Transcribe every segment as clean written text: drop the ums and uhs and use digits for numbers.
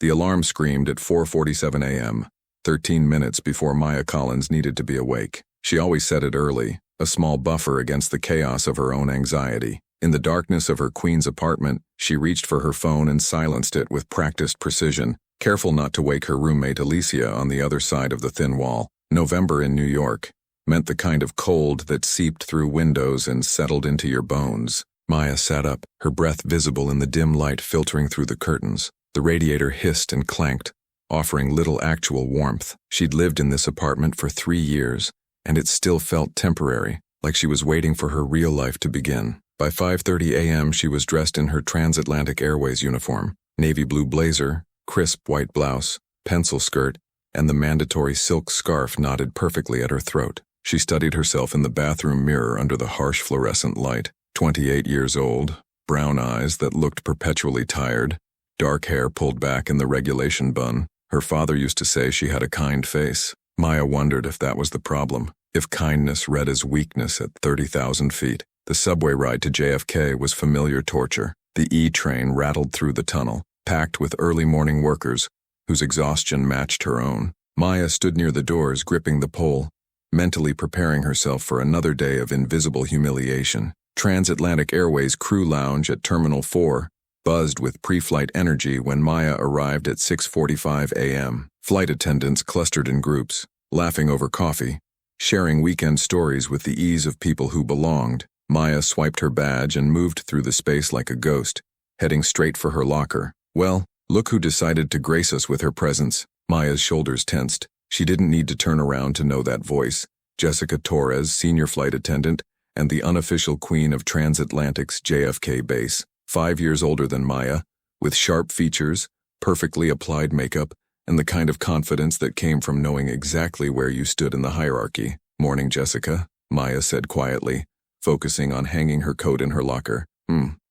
The alarm screamed at 4:47 a.m., 13 minutes before Maya Collins needed to be awake. She always set it early, a small buffer against the chaos of her own anxiety. In the darkness of her Queens apartment, she reached for her phone and silenced it with practiced precision, careful not to wake her roommate Alicia on the other side of the thin wall. November in New York meant the kind of cold that seeped through windows and settled into your bones. Maya sat up, her breath visible in the dim light filtering through the curtains. The radiator hissed and clanked, offering little actual warmth. She'd lived in this apartment for 3 years, and it still felt temporary, like she was waiting for her real life to begin. By 5:30 a.m. she was dressed in her Transatlantic Airways uniform, navy blue blazer, crisp white blouse, pencil skirt, and the mandatory silk scarf knotted perfectly at her throat. She studied herself in the bathroom mirror under the harsh fluorescent light. 28 years old, brown eyes that looked perpetually tired, dark hair pulled back in the regulation bun. Her father used to say she had a kind face. Maya wondered if that was the problem, if kindness read as weakness at 30,000 feet. The subway ride to JFK was familiar torture. The E train rattled through the tunnel, packed with early morning workers whose exhaustion matched her own. Maya stood near the doors, gripping the pole, mentally preparing herself for another day of invisible humiliation. Transatlantic Airways crew lounge at Terminal 4 buzzed with pre-flight energy when Maya arrived at 6:45 a.m. Flight attendants clustered in groups, laughing over coffee, sharing weekend stories with the ease of people who belonged. Maya swiped her badge and moved through the space like a ghost, heading straight for her locker. Well, look who decided to grace us with her presence. Maya's shoulders tensed. She didn't need to turn around to know that voice. Jessica Torres, senior flight attendant, and the unofficial queen of Transatlantic's JFK base, 5 years older than Maya, with sharp features, perfectly applied makeup, and the kind of confidence that came from knowing exactly where you stood in the hierarchy. "Morning, Jessica," Maya said quietly, focusing on hanging her coat in her locker.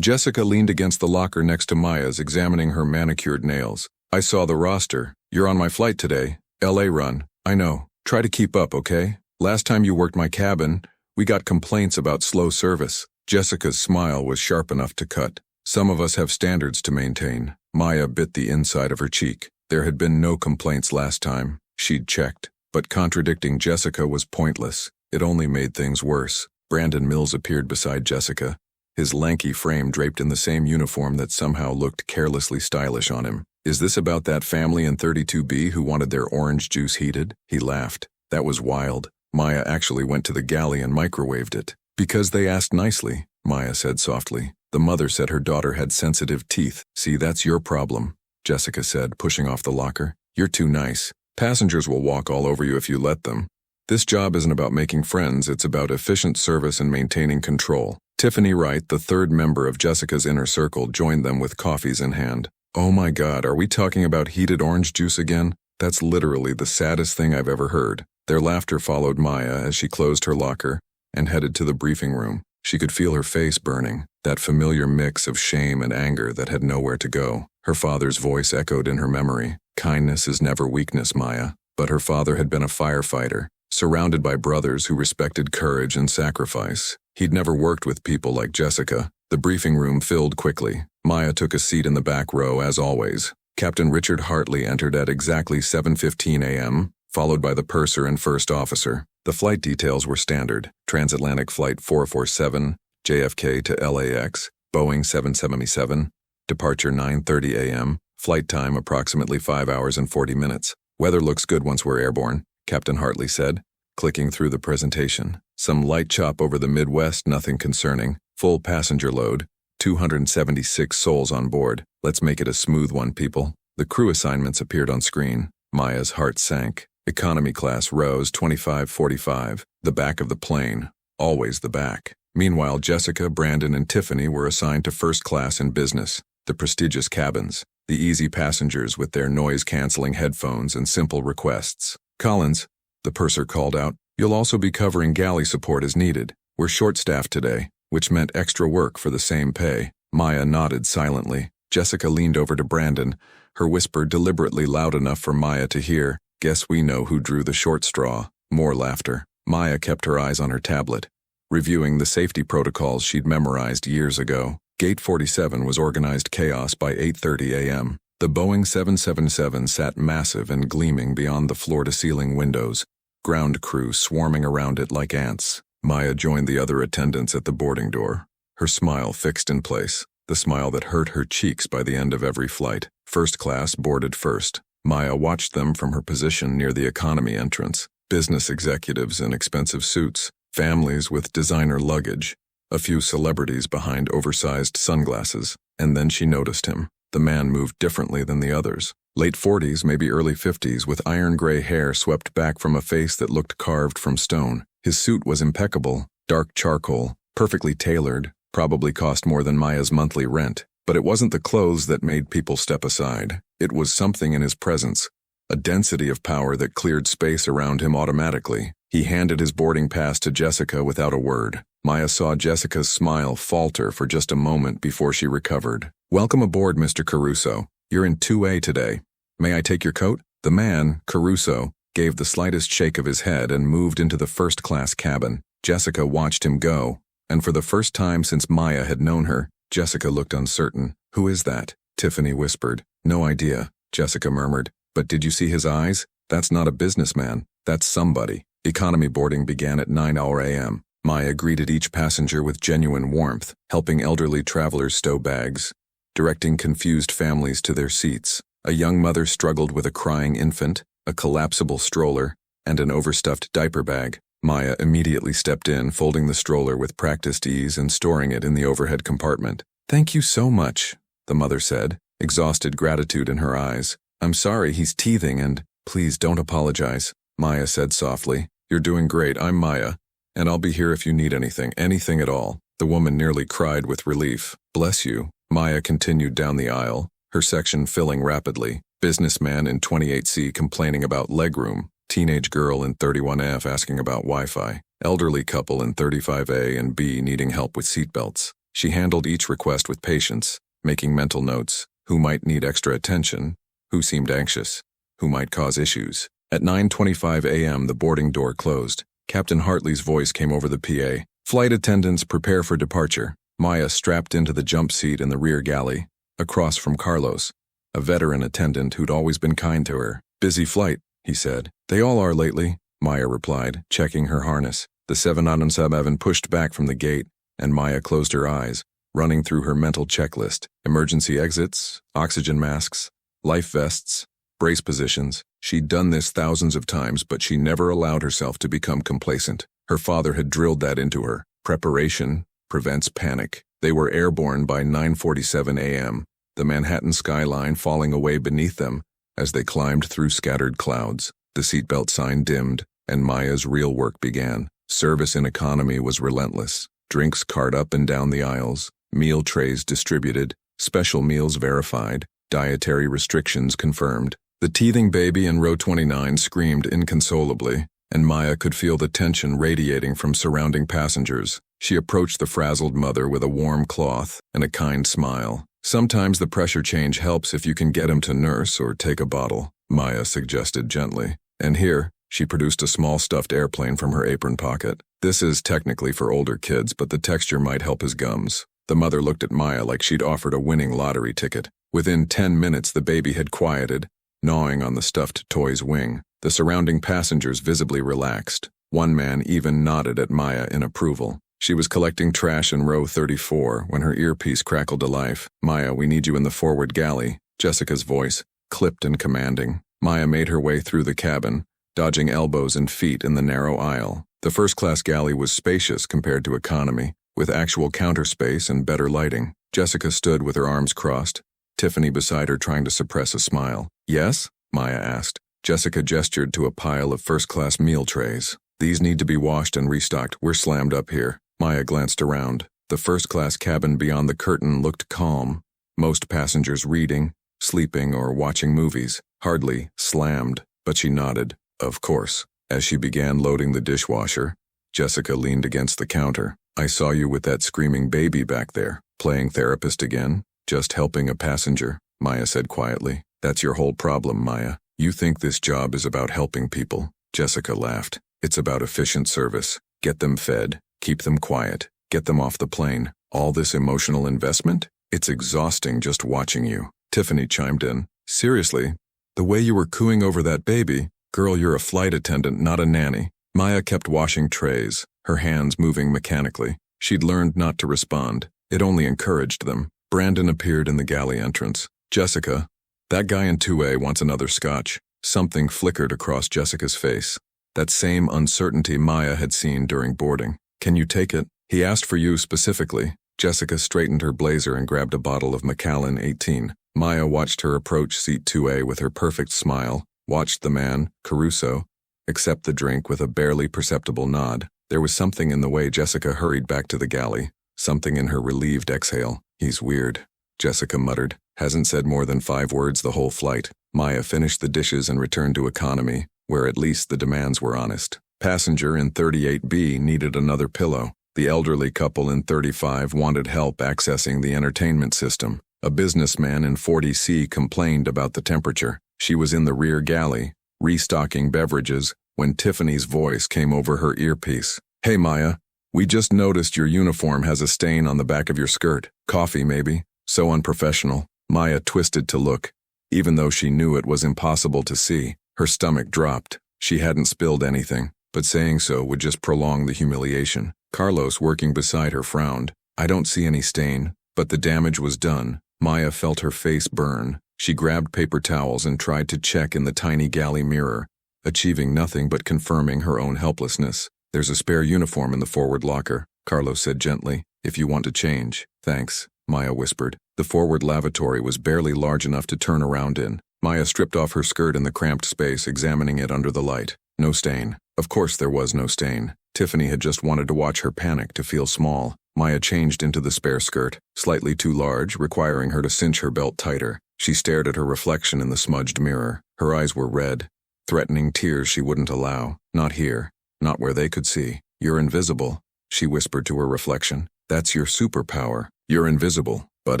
Jessica leaned against the locker next to Maya's, examining her manicured nails. "I saw the roster. You're on my flight today. LA run. I know. Try to keep up, okay? Last time you worked my cabin, we got complaints about slow service." Jessica's smile was sharp enough to cut. "Some of us have standards to maintain." Maya bit the inside of her cheek. There had been no complaints last time. She'd checked. But contradicting Jessica was pointless. It only made things worse. Brandon Mills appeared beside Jessica, his lanky frame draped in the same uniform that somehow looked carelessly stylish on him. "Is this about that family in 32B who wanted their orange juice heated?" He laughed. "That was wild. Maya actually went to the galley and microwaved it." "Because they asked nicely," Maya said softly. "The mother said her daughter had sensitive teeth." "See, that's your problem," Jessica said, pushing off the locker. "You're too nice. Passengers will walk all over you if you let them. This job isn't about making friends, it's about efficient service and maintaining control." Tiffany Wright, the third member of Jessica's inner circle, joined them with coffees in hand. "Oh my God, are we talking about heated orange juice again? That's literally the saddest thing I've ever heard." Their laughter followed Maya as she closed her locker and headed to the briefing room. She could feel her face burning, that familiar mix of shame and anger that had nowhere to go. Her father's voice echoed in her memory. "Kindness is never weakness, Maya." But her father had been a firefighter, surrounded by brothers who respected courage and sacrifice. He'd never worked with people like Jessica. The briefing room filled quickly. Maya took a seat in the back row, as always. Captain Richard Hartley entered at exactly 7:15 a.m., followed by the purser and first officer. The flight details were standard. Transatlantic Flight 447, JFK to LAX, Boeing 777, departure 9:30 a.m., flight time approximately 5 hours and 40 minutes. "Weather looks good once we're airborne," Captain Hartley said, clicking through the presentation. "Some light chop over the Midwest, nothing concerning. Full passenger load, 276 souls on board. Let's make it a smooth one, people." The crew assignments appeared on screen. Maya's heart sank. Economy class rose 2545, the back of the plane, always the back. Meanwhile, Jessica, Brandon, and Tiffany were assigned to first class in business, the prestigious cabins, the easy passengers with their noise-canceling headphones and simple requests. "Collins," the purser called out, "you'll also be covering galley support as needed. We're short-staffed today," which meant extra work for the same pay. Maya nodded silently. Jessica leaned over to Brandon, her whisper deliberately loud enough for Maya to hear. "Guess we know who drew the short straw." More laughter. Maya kept her eyes on her tablet, reviewing the safety protocols she'd memorized years ago. Gate 47 was organized chaos by 8:30 a.m. The Boeing 777 sat massive and gleaming beyond the floor-to-ceiling windows, ground crew swarming around it like ants. Maya joined the other attendants at the boarding door, her smile fixed in place, the smile that hurt her cheeks by the end of every flight. First class boarded first. Maya watched them from her position near the economy entrance. Business executives in expensive suits, families with designer luggage, a few celebrities behind oversized sunglasses, and then she noticed him. The man moved differently than the others. Late 40s, maybe early 50s, with iron-gray hair swept back from a face that looked carved from stone. His suit was impeccable, dark charcoal, perfectly tailored, probably cost more than Maya's monthly rent. But it wasn't the clothes that made people step aside. It was something in his presence, a density of power that cleared space around him automatically. He handed his boarding pass to Jessica without a word. Maya saw Jessica's smile falter for just a moment before she recovered. "Welcome aboard, Mr. Caruso. You're in 2A today. May I take your coat?" The man, Caruso, gave the slightest shake of his head and moved into the first-class cabin. Jessica watched him go, and for the first time since Maya had known her, Jessica looked uncertain. "Who is that?" Tiffany whispered. "No idea," Jessica murmured. "But did you see his eyes? That's not a businessman. That's somebody." Economy boarding began at 9 a.m. Maya greeted each passenger with genuine warmth, helping elderly travelers stow bags, directing confused families to their seats. A young mother struggled with a crying infant, a collapsible stroller, and an overstuffed diaper bag. Maya immediately stepped in, folding the stroller with practiced ease and storing it in the overhead compartment. "Thank you so much," the mother said, exhausted gratitude in her eyes. "I'm sorry he's teething and please don't apologize," Maya said softly. "You're doing great. I'm Maya, and I'll be here if you need anything at all." The woman nearly cried with relief. "Bless you." Maya continued down the aisle, her section filling rapidly. Businessman in 28C complaining about legroom, teenage girl in 31F asking about Wi-Fi, elderly couple in 35A and B needing help with seatbelts. She handled each request with patience, making mental notes: who might need extra attention, who seemed anxious, who might cause issues. At 9:25 a.m. the boarding door closed. Captain Hartley's voice came over the PA. "Flight attendants prepare for departure." Maya strapped into the jump seat in the rear galley, across from Carlos, a veteran attendant who'd always been kind to her. "Busy flight," he said. "They all are lately," Maya replied, checking her harness. The 797 pushed back from the gate, and Maya closed her eyes, running through her mental checklist: emergency exits, oxygen masks, life vests, brace positions. She'd done this thousands of times, but she never allowed herself to become complacent. Her father had drilled that into her. Preparation prevents panic. They were airborne by 9:47 a.m., the Manhattan skyline falling away beneath them as they climbed through scattered clouds. The seatbelt sign dimmed, and Maya's real work began. Service in economy was relentless. Drinks carted up and down the aisles, meal trays distributed, special meals verified, dietary restrictions confirmed. The teething baby in row 29 screamed inconsolably, and Maya could feel the tension radiating from surrounding passengers. She approached the frazzled mother with a warm cloth and a kind smile. "Sometimes the pressure change helps if you can get him to nurse or take a bottle," Maya suggested gently. "And here," she produced a small stuffed airplane from her apron pocket. "This is technically for older kids, but the texture might help his gums." The mother looked at Maya like she'd offered a winning lottery ticket. Within 10 minutes the baby had quieted, gnawing on the stuffed toy's wing. The surrounding passengers visibly relaxed. One man even nodded at Maya in approval. She was collecting trash in row 34 when her earpiece crackled to life. "Maya, we need you in the forward galley," Jessica's voice, clipped and commanding. Maya made her way through the cabin, dodging elbows and feet in the narrow aisle. The first-class galley was spacious compared to economy, with actual counter space and better lighting. Jessica stood with her arms crossed, Tiffany beside her trying to suppress a smile. "Yes?" Maya asked. Jessica gestured to a pile of first-class meal trays. "These need to be washed and restocked. We're slammed up here." Maya glanced around. The first-class cabin beyond the curtain looked calm, most passengers reading, sleeping, or watching movies. Hardly slammed, but she nodded. "Of course." As she began loading the dishwasher, Jessica leaned against the counter. "I saw you with that screaming baby back there. Playing therapist again? Just helping a passenger," Maya said quietly. "That's your whole problem, Maya. You think this job is about helping people." Jessica laughed. "It's about efficient service. Get them fed, keep them quiet, get them off the plane. All this emotional investment? It's exhausting just watching you." Tiffany chimed in. Seriously? The way you were cooing over that baby? Girl, you're a flight attendant, not a nanny. Maya kept washing trays, her hands moving mechanically. She'd learned not to respond. It only encouraged them. Brandon appeared in the galley entrance. Jessica, that guy in 2A wants another scotch. Something flickered across Jessica's face. That same uncertainty Maya had seen during boarding. Can you take it? He asked for you specifically. Jessica straightened her blazer and grabbed a bottle of Macallan 18. Maya watched her approach seat 2A with her perfect smile, watched the man, Caruso, accept the drink with a barely perceptible nod. There was something in the way Jessica hurried back to the galley, something in her relieved exhale. He's weird, Jessica muttered. Hasn't said more than 5 words the whole flight. Maya finished the dishes and returned to economy, where at least the demands were honest. Passenger in 38B needed another pillow. The elderly couple in 35 wanted help accessing the entertainment system. A businessman in 40C complained about the temperature. She was in the rear galley, restocking beverages, when Tiffany's voice came over her earpiece. Hey Maya, we just noticed your uniform has a stain on the back of your skirt. Coffee, maybe? So unprofessional. Maya twisted to look. Even though she knew it was impossible to see, her stomach dropped. She hadn't spilled anything, but saying so would just prolong the humiliation. Carlos, working beside her, frowned. I don't see any stain, but the damage was done. Maya felt her face burn. She grabbed paper towels and tried to check in the tiny galley mirror, achieving nothing but confirming her own helplessness. There's a spare uniform in the forward locker, Carlos said gently. If you want to change. Thanks, Maya whispered. The forward lavatory was barely large enough to turn around in. Maya stripped off her skirt in the cramped space, examining it under the light. No stain. Of course there was no stain. Tiffany had just wanted to watch her panic, to feel small. Maya changed into the spare skirt, slightly too large, requiring her to cinch her belt tighter. She stared at her reflection in the smudged mirror. Her eyes were red, threatening tears she wouldn't allow. Not here. Not where they could see. You're invisible, she whispered to her reflection. That's your superpower. You're invisible, but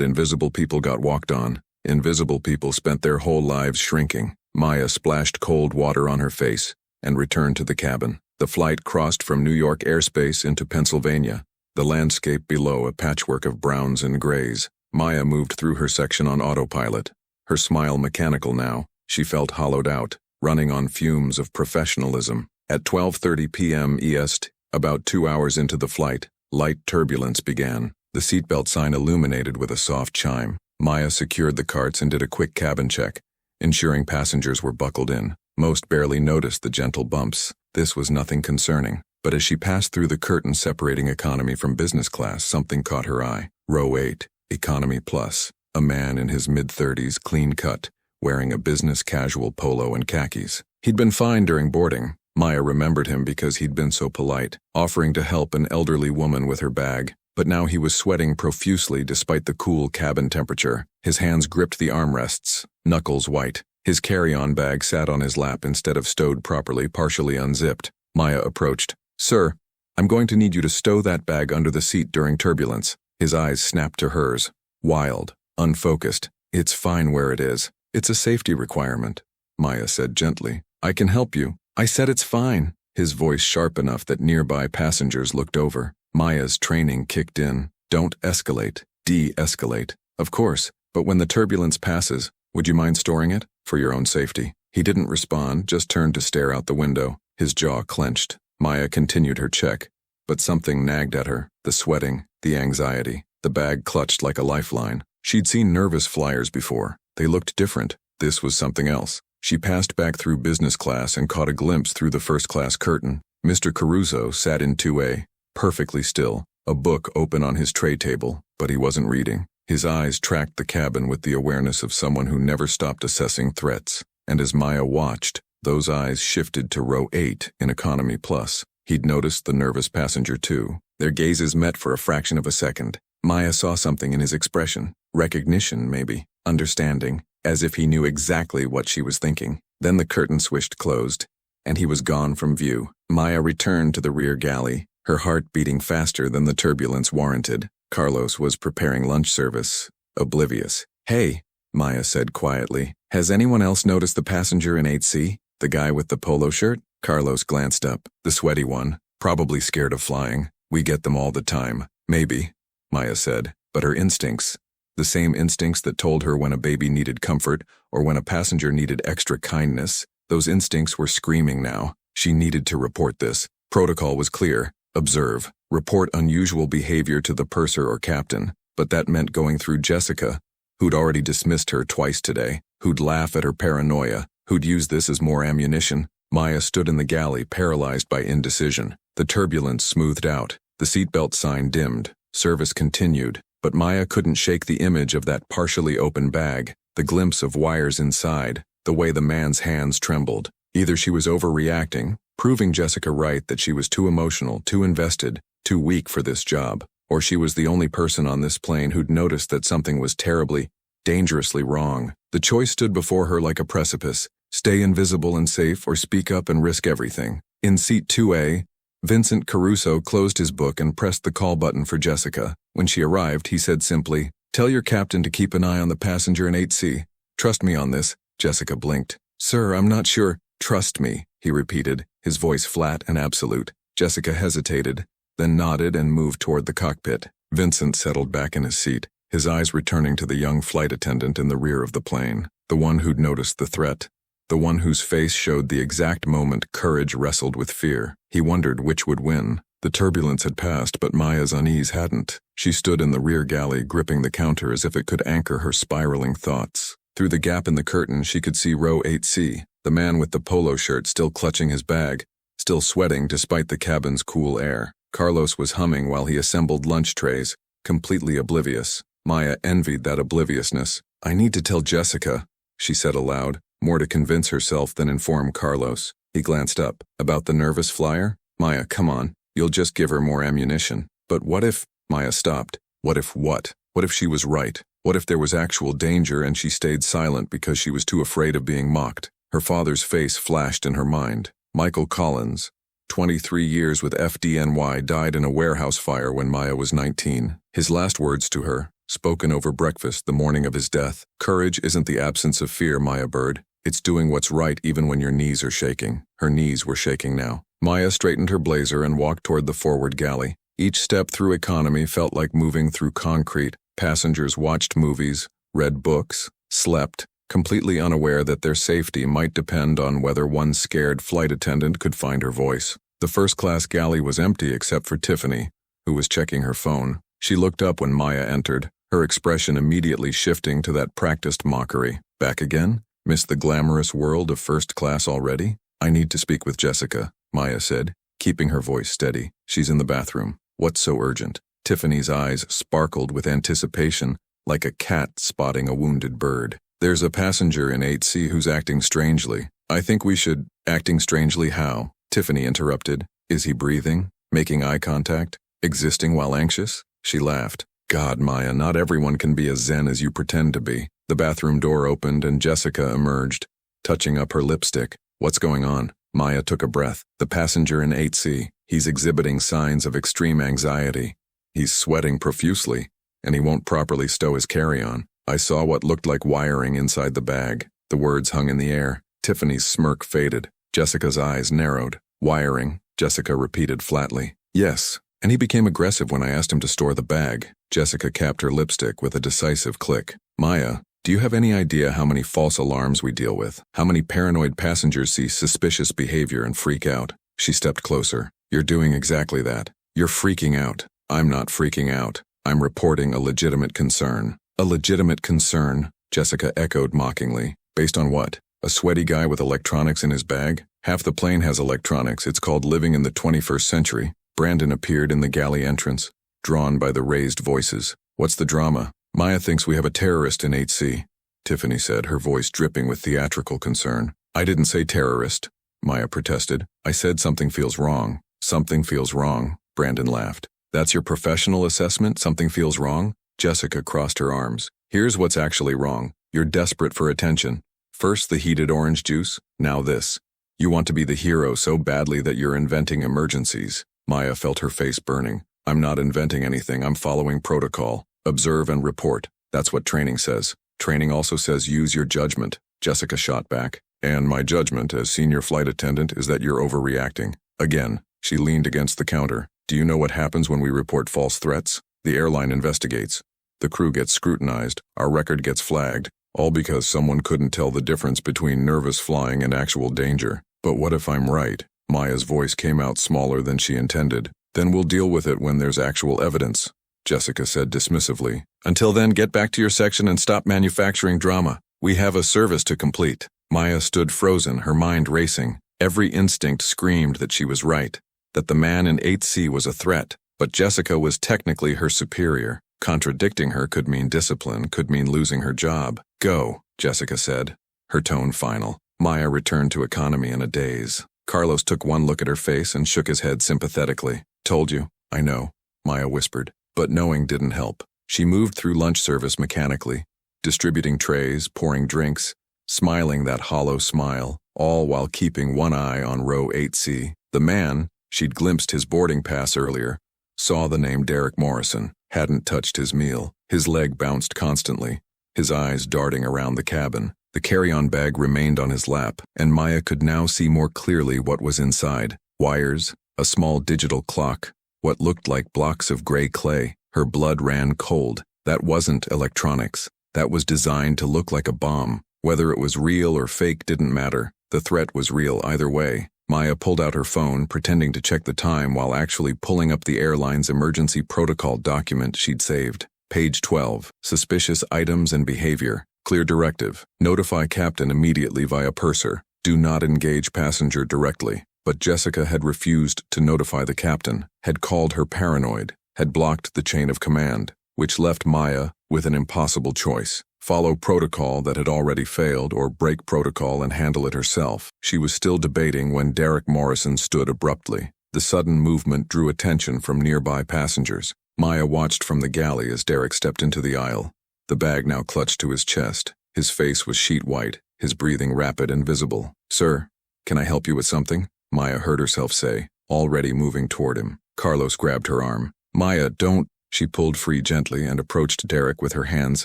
invisible people got walked on. Invisible people spent their whole lives shrinking. Maya splashed cold water on her face and returned to the cabin. The flight crossed from New York airspace into Pennsylvania, the landscape below a patchwork of browns and grays. Maya moved through her section on autopilot, her smile mechanical now. She felt hollowed out, running on fumes of professionalism. At 12:30 p.m. EST, about 2 hours into the flight, light turbulence began. The seatbelt sign illuminated with a soft chime. Maya secured the carts and did a quick cabin check, ensuring passengers were buckled in. Most barely noticed the gentle bumps. This was nothing concerning. But as she passed through the curtain separating economy from business class, something caught her eye. Row 8, Economy Plus. A man in his mid-30s, clean-cut, wearing a business casual polo and khakis. He'd been fine during boarding. Maya remembered him because he'd been so polite, offering to help an elderly woman with her bag. But now he was sweating profusely despite the cool cabin temperature. His hands gripped the armrests, knuckles white. His carry-on bag sat on his lap instead of stowed properly, partially unzipped. Maya approached. Sir, I'm going to need you to stow that bag under the seat during turbulence. His eyes snapped to hers. Wild, unfocused. It's fine where it is. It's a safety requirement, Maya said gently. I can help you. I said it's fine. His voice sharp enough that nearby passengers looked over. Maya's training kicked in. Don't escalate. De-escalate. Of course, but when the turbulence passes, would you mind storing it? For your own safety. He didn't respond, just turned to stare out the window. His jaw clenched. Maya continued her check, but something nagged at her. The sweating, the anxiety. The bag clutched like a lifeline. She'd seen nervous flyers before. They looked different. This was something else. She passed back through business class and caught a glimpse through the first-class curtain. Mr. Caruso sat in 2A, perfectly still, a book open on his tray table, but he wasn't reading. His eyes tracked the cabin with the awareness of someone who never stopped assessing threats. And as Maya watched, those eyes shifted to row 8 in Economy Plus. He'd noticed the nervous passenger too. Their gazes met for a fraction of a second. Maya saw something in his expression. Recognition, maybe. Understanding. As if he knew exactly what she was thinking. Then the curtain swished closed, and he was gone from view. Maya returned to the rear galley, her heart beating faster than the turbulence warranted. Carlos was preparing lunch service, oblivious. Hey, Maya said quietly. Has anyone else noticed the passenger in 8C? The guy with the polo shirt? Carlos glanced up. The sweaty one. Probably scared of flying. We get them all the time. Maybe, Maya said, but her instincts. The same instincts that told her when a baby needed comfort or when a passenger needed extra kindness. Those instincts were screaming now. She needed to report this. Protocol was clear. Observe. Report unusual behavior to the purser or captain. But that meant going through Jessica, who'd already dismissed her twice today, who'd laugh at her paranoia, who'd use this as more ammunition. Maya stood in the galley, paralyzed by indecision. The turbulence smoothed out. The seatbelt sign dimmed. Service continued. But Maya couldn't shake the image of that partially open bag, the glimpse of wires inside, the way the man's hands trembled. Either she was overreacting, proving Jessica right that she was too emotional, too invested, too weak for this job, or she was the only person on this plane who'd noticed that something was terribly, dangerously wrong. The choice stood before her like a precipice: stay invisible and safe or speak up and risk everything. In seat 2A, Vincent Caruso closed his book and pressed the call button for Jessica. When she arrived, he said simply, "Tell your captain to keep an eye on the passenger in 8C. Trust me on this." Jessica blinked. "Sir, I'm not sure." "Trust me," he repeated, his voice flat and absolute. Jessica hesitated, then nodded and moved toward the cockpit. Vincent settled back in his seat, his eyes returning to the young flight attendant in the rear of the plane, the one who'd noticed the threat, the one whose face showed the exact moment courage wrestled with fear. He wondered which would win. The turbulence had passed, but Maya's unease hadn't. She stood in the rear galley, gripping the counter as if it could anchor her spiraling thoughts. Through the gap in the curtain, she could see row 8C, the man with the polo shirt still clutching his bag, still sweating despite the cabin's cool air. Carlos was humming while he assembled lunch trays, completely oblivious. Maya envied that obliviousness. "I need to tell Jessica," she said aloud, more to convince herself than inform Carlos. He glanced up. "About the nervous flyer?" "Maya, come on. You'll just give her more ammunition." "But what if—" Maya stopped. What if what? What if she was right? What if there was actual danger and she stayed silent because she was too afraid of being mocked? Her father's face flashed in her mind. Michael Collins, 23 years with FDNY, died in a warehouse fire when Maya was 19. His last words to her, spoken over breakfast the morning of his death: "Courage isn't the absence of fear, Maya Bird. It's doing what's right even when your knees are shaking." Her knees were shaking now. Maya straightened her blazer and walked toward the forward galley. Each step through economy felt like moving through concrete. Passengers watched movies, read books, slept, completely unaware that their safety might depend on whether one scared flight attendant could find her voice. The first-class galley was empty except for Tiffany, who was checking her phone. She looked up when Maya entered, her expression immediately shifting to that practiced mockery. "Back again? Missed the glamorous world of first class already?" "I need to speak with Jessica," Maya said, keeping her voice steady. "She's in the bathroom." "What's so urgent?" Tiffany's eyes sparkled with anticipation, like a cat spotting a wounded bird. "There's a passenger in 8C who's acting strangely. I think we should—" "Acting strangely how?" Tiffany interrupted. "Is he breathing? Making eye contact? Existing while anxious?" She laughed. "God, Maya, not everyone can be as zen as you pretend to be." The bathroom door opened and Jessica emerged, touching up her lipstick. "What's going on?" Maya took a breath. "The passenger in 8C. He's exhibiting signs of extreme anxiety. He's sweating profusely, and he won't properly stow his carry-on. I saw what looked like wiring inside the bag." The words hung in the air. Tiffany's smirk faded. Jessica's eyes narrowed. "Wiring," Jessica repeated flatly. "Yes, and he became aggressive when I asked him to store the bag." Jessica capped her lipstick with a decisive click. "Maya, do you have any idea how many false alarms we deal with? How many paranoid passengers see suspicious behavior and freak out?" She stepped closer. "You're doing exactly that. You're freaking out." "I'm not freaking out. I'm reporting a legitimate concern." "A legitimate concern?" Jessica echoed mockingly. "Based on what? A sweaty guy with electronics in his bag? Half the plane has electronics. It's called living in the 21st century. Brandon appeared in the galley entrance, drawn by the raised voices. "What's the drama?" "Maya thinks we have a terrorist in 8C, Tiffany said, her voice dripping with theatrical concern. "I didn't say terrorist," Maya protested. "I said something feels wrong." "Something feels wrong," Brandon laughed. "That's your professional assessment? Something feels wrong?" Jessica crossed her arms. "Here's what's actually wrong. You're desperate for attention. First the heated orange juice, now this. You want to be the hero so badly that you're inventing emergencies." Maya felt her face burning. "I'm not inventing anything. I'm following protocol. Observe and report. That's what training says. Training also says use your judgment." Jessica shot back. "And my judgment as senior flight attendant is that you're overreacting." Again, she leaned against the counter. "Do you know what happens when we report false threats? The airline investigates. The crew gets scrutinized, our record gets flagged, all because someone couldn't tell the difference between nervous flying and actual danger. But what if I'm right? Maya's voice came out smaller than she intended. Then we'll deal with it when there's actual evidence, Jessica said dismissively. Until then, get back to your section and stop manufacturing drama. We have a service to complete. Maya stood frozen, her mind racing. Every instinct screamed that she was right, that the man in 8C was a threat, but Jessica was technically her superior. Contradicting her could mean discipline, could mean losing her job. Go, Jessica said, her tone final. Maya returned to economy in a daze. Carlos took one look at her face and shook his head sympathetically. Told you. I know, Maya whispered, but knowing didn't help. She moved through lunch service mechanically, distributing trays, pouring drinks, smiling that hollow smile, all while keeping one eye on row 8C. The man, she'd glimpsed his boarding pass earlier, saw the name Derek Morrison, hadn't touched his meal. His leg bounced constantly, his eyes darting around the cabin. The carry-on bag remained on his lap, and Maya could now see more clearly what was inside. Wires, a small digital clock, what looked like blocks of gray clay. Her blood ran cold. That wasn't electronics. That was designed to look like a bomb. Whether it was real or fake didn't matter. The threat was real either way. Maya pulled out her phone, pretending to check the time while actually pulling up the airline's emergency protocol document she'd saved. Page 12, Suspicious Items and Behavior. Clear directive. Notify captain immediately via purser. Do not engage passenger directly. But Jessica had refused to notify the captain, had called her paranoid, had blocked the chain of command, which left Maya with an impossible choice. Follow protocol that had already failed or break protocol and handle it herself. She was still debating when Derek Morrison stood abruptly. The sudden movement drew attention from nearby passengers. Maya watched from the galley as Derek stepped into the aisle, the bag now clutched to his chest. His face was sheet white, his breathing rapid and visible. Sir, can I help you with something? Maya heard herself say, already moving toward him. Carlos grabbed her arm. Maya, don't. She pulled free gently and approached Derek with her hands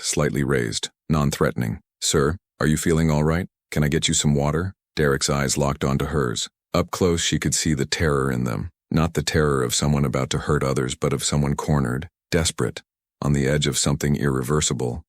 slightly raised, non-threatening. Sir, are you feeling all right? Can I get you some water? Derek's eyes locked onto hers. Up close she could see the terror in them. Not the terror of someone about to hurt others, but of someone cornered, desperate, on the edge of something irreversible.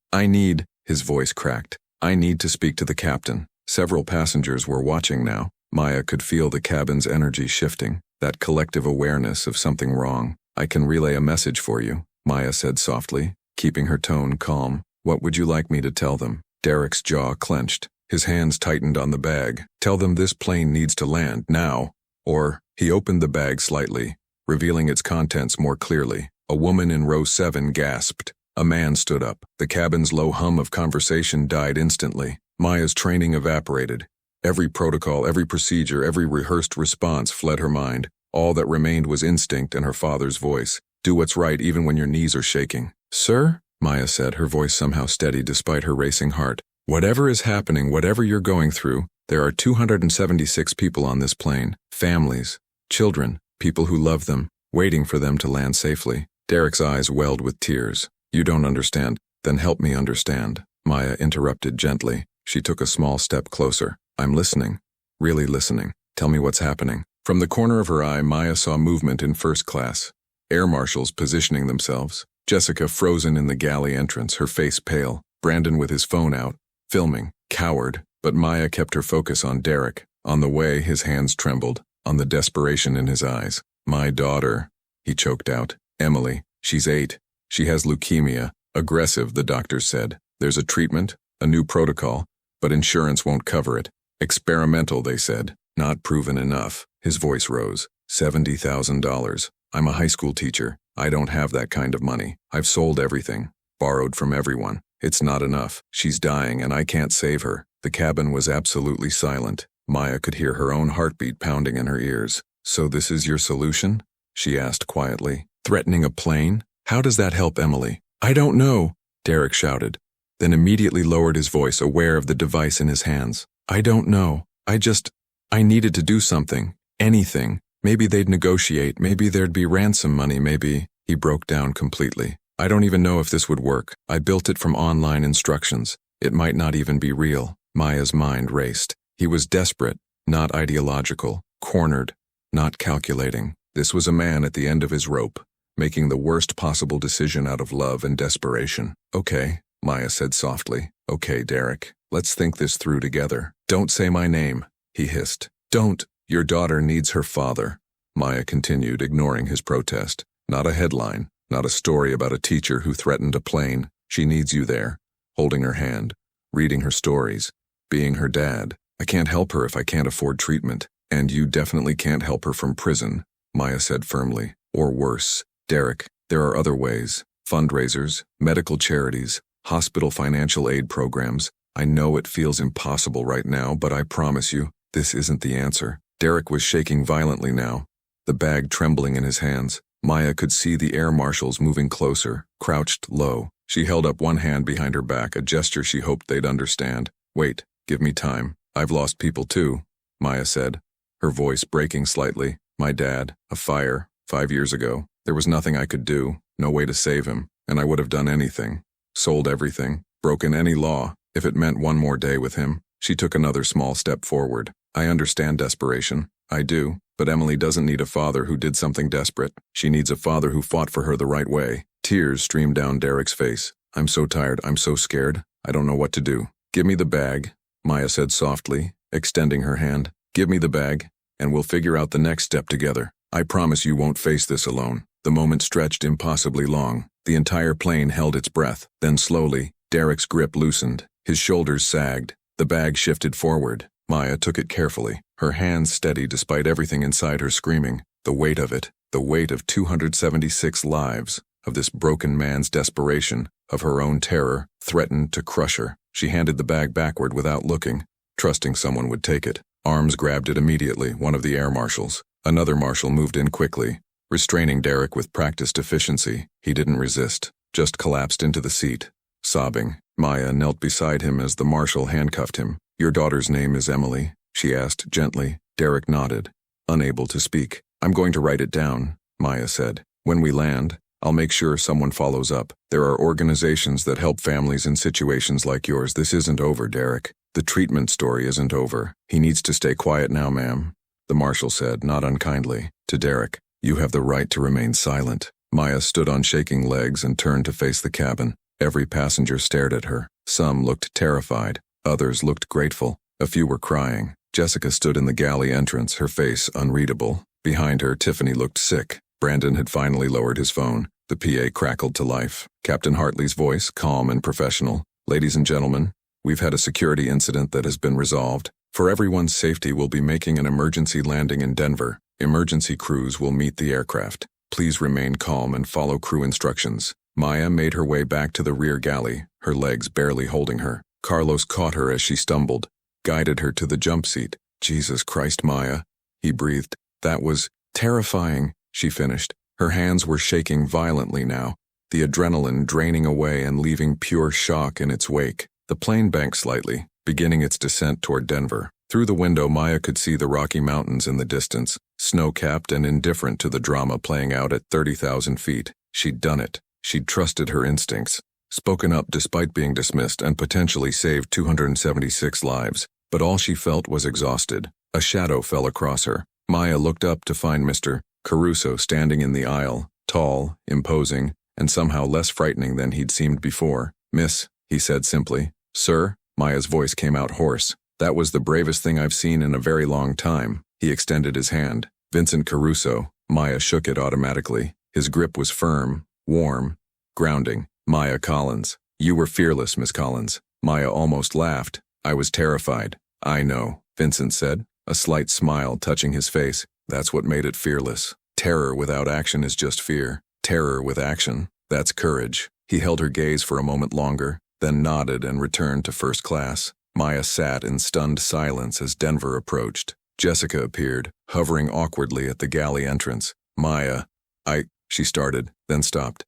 His voice cracked. I need to speak to the captain. Several passengers were watching now. Maya could feel the cabin's energy shifting, that collective awareness of something wrong. I can relay a message for you, Maya said softly, keeping her tone calm. What would you like me to tell them? Derek's jaw clenched. His hands tightened on the bag. Tell them this plane needs to land now. Or, he opened the bag slightly, revealing its contents more clearly. A woman in row 7 gasped. A man stood up. The cabin's low hum of conversation died instantly. Maya's training evaporated. Every protocol, every procedure, every rehearsed response fled her mind. All that remained was instinct and her father's voice. Do what's right even when your knees are shaking. Sir? Maya said, her voice somehow steady despite her racing heart. Whatever is happening, whatever you're going through, there are 276 people on this plane. Families, children, people who love them, waiting for them to land safely. Derek's eyes welled with tears. You don't understand. Then help me understand. Maya interrupted gently. She took a small step closer. I'm listening. Really listening. Tell me what's happening. From the corner of her eye, Maya saw movement in first class. Air marshals positioning themselves. Jessica frozen in the galley entrance, her face pale. Brandon with his phone out, filming. Coward. But Maya kept her focus on Derek. On the way, his hands trembled, on the desperation in his eyes. My daughter, he choked out. Emily. She's 8. She has leukemia. Aggressive, the doctors said. There's a treatment, a new protocol, but insurance won't cover it. Experimental, they said. Not proven enough. His voice rose. $70,000. I'm a high school teacher. I don't have that kind of money. I've sold everything. Borrowed from everyone. It's not enough. She's dying and I can't save her. The cabin was absolutely silent. Maya could hear her own heartbeat pounding in her ears. So this is your solution? She asked quietly. Threatening a plane? How does that help Emily? I don't know, Derek shouted, then immediately lowered his voice, aware of the device in his hands. I don't know. I needed to do something. Anything. Maybe they'd negotiate. Maybe there'd be ransom money. Maybe. He broke down completely. I don't even know if this would work. I built it from online instructions. It might not even be real. Maya's mind raced. He was desperate, not ideological. Cornered, not calculating. This was a man at the end of his rope. making the worst possible decision out of love and desperation. Okay, Maya said softly. Okay, Derek, let's think this through together. Don't say my name, he hissed. Don't. Your daughter needs her father, Maya continued, ignoring his protest. Not a headline, not a story about a teacher who threatened a plane. She needs you there, holding her hand, reading her stories, being her dad. I can't help her if I can't afford treatment, and you definitely can't help her from prison, Maya said firmly. Or worse. Derek, there are other ways. Fundraisers, medical charities, hospital financial aid programs. I know it feels impossible right now, but I promise you, this isn't the answer. Derek was shaking violently now, the bag trembling in his hands. Maya could see the air marshals moving closer, crouched low. She held up one hand behind her back, a gesture she hoped they'd understand. Wait, give me time. I've lost people too, Maya said, her voice breaking slightly. My dad, a fire, 5 years ago. There was nothing I could do, no way to save him, and I would have done anything. Sold everything, broken any law, if it meant one more day with him. She took another small step forward. I understand desperation. I do, but Emily doesn't need a father who did something desperate. She needs a father who fought for her the right way. Tears streamed down Derek's face. I'm so tired, I'm so scared. I don't know what to do. Give me the bag, Maya said softly, extending her hand. Give me the bag, and we'll figure out the next step together. I promise you won't face this alone. The moment stretched impossibly long. The entire plane held its breath. Then slowly, Derek's grip loosened. His shoulders sagged. The bag shifted forward. Maya took it carefully, her hands steady despite everything inside her screaming. The weight of it, the weight of 276 lives, of this broken man's desperation, of her own terror, threatened to crush her. She handed the bag backward without looking, trusting someone would take it. Arms grabbed it immediately, one of the air marshals. Another marshal moved in quickly, restraining Derek with practiced efficiency. He didn't resist, just collapsed into the seat, sobbing. Maya knelt beside him as the marshal handcuffed him. Your daughter's name is Emily, she asked gently. Derek nodded, unable to speak. I'm going to write it down, Maya said. When we land, I'll make sure someone follows up. There are organizations that help families in situations like yours. This isn't over, Derek. The treatment story isn't over. He needs to stay quiet now, ma'am, the marshal said, not unkindly. To Derek, you have the right to remain silent. Maya stood on shaking legs and turned to face the cabin. Every passenger stared at her. Some looked terrified. Others looked grateful. A few were crying. Jessica stood in the galley entrance, her face unreadable. Behind her, Tiffany looked sick. Brandon had finally lowered his phone. The PA crackled to life. Captain Hartley's voice, calm and professional. Ladies and gentlemen, we've had a security incident that has been resolved. For everyone's safety, we'll be making an emergency landing in Denver. Emergency crews will meet the aircraft. Please remain calm and follow crew instructions. Maya made her way back to the rear galley, her legs barely holding her. Carlos caught her as she stumbled, guided her to the jump seat. Jesus Christ, Maya, he breathed. That was terrifying, she finished. Her hands were shaking violently now, the adrenaline draining away and leaving pure shock in its wake. The plane banked slightly, beginning its descent toward Denver. Through the window, Maya could see the Rocky Mountains in the distance, snow-capped and indifferent to the drama playing out at 30,000 feet. She'd done it. She'd trusted her instincts, spoken up despite being dismissed, and potentially saved 276 lives. But all she felt was exhausted. A shadow fell across her. Maya looked up to find Mr. Caruso standing in the aisle, tall, imposing, and somehow less frightening than he'd seemed before. Miss, he said simply. Sir, Maya's voice came out hoarse. That was the bravest thing I've seen in a very long time. He extended his hand. Vincent Caruso. Maya shook it automatically. His grip was firm, warm, grounding. Maya Collins. You were fearless, Miss Collins. Maya almost laughed. I was terrified. I know, Vincent said, a slight smile touching his face. That's what made it fearless. Terror without action is just fear. Terror with action, that's courage. He held her gaze for a moment longer, then nodded and returned to first class. Maya sat in stunned silence as Denver approached. Jessica appeared, hovering awkwardly at the galley entrance. Maya, she started, then stopped.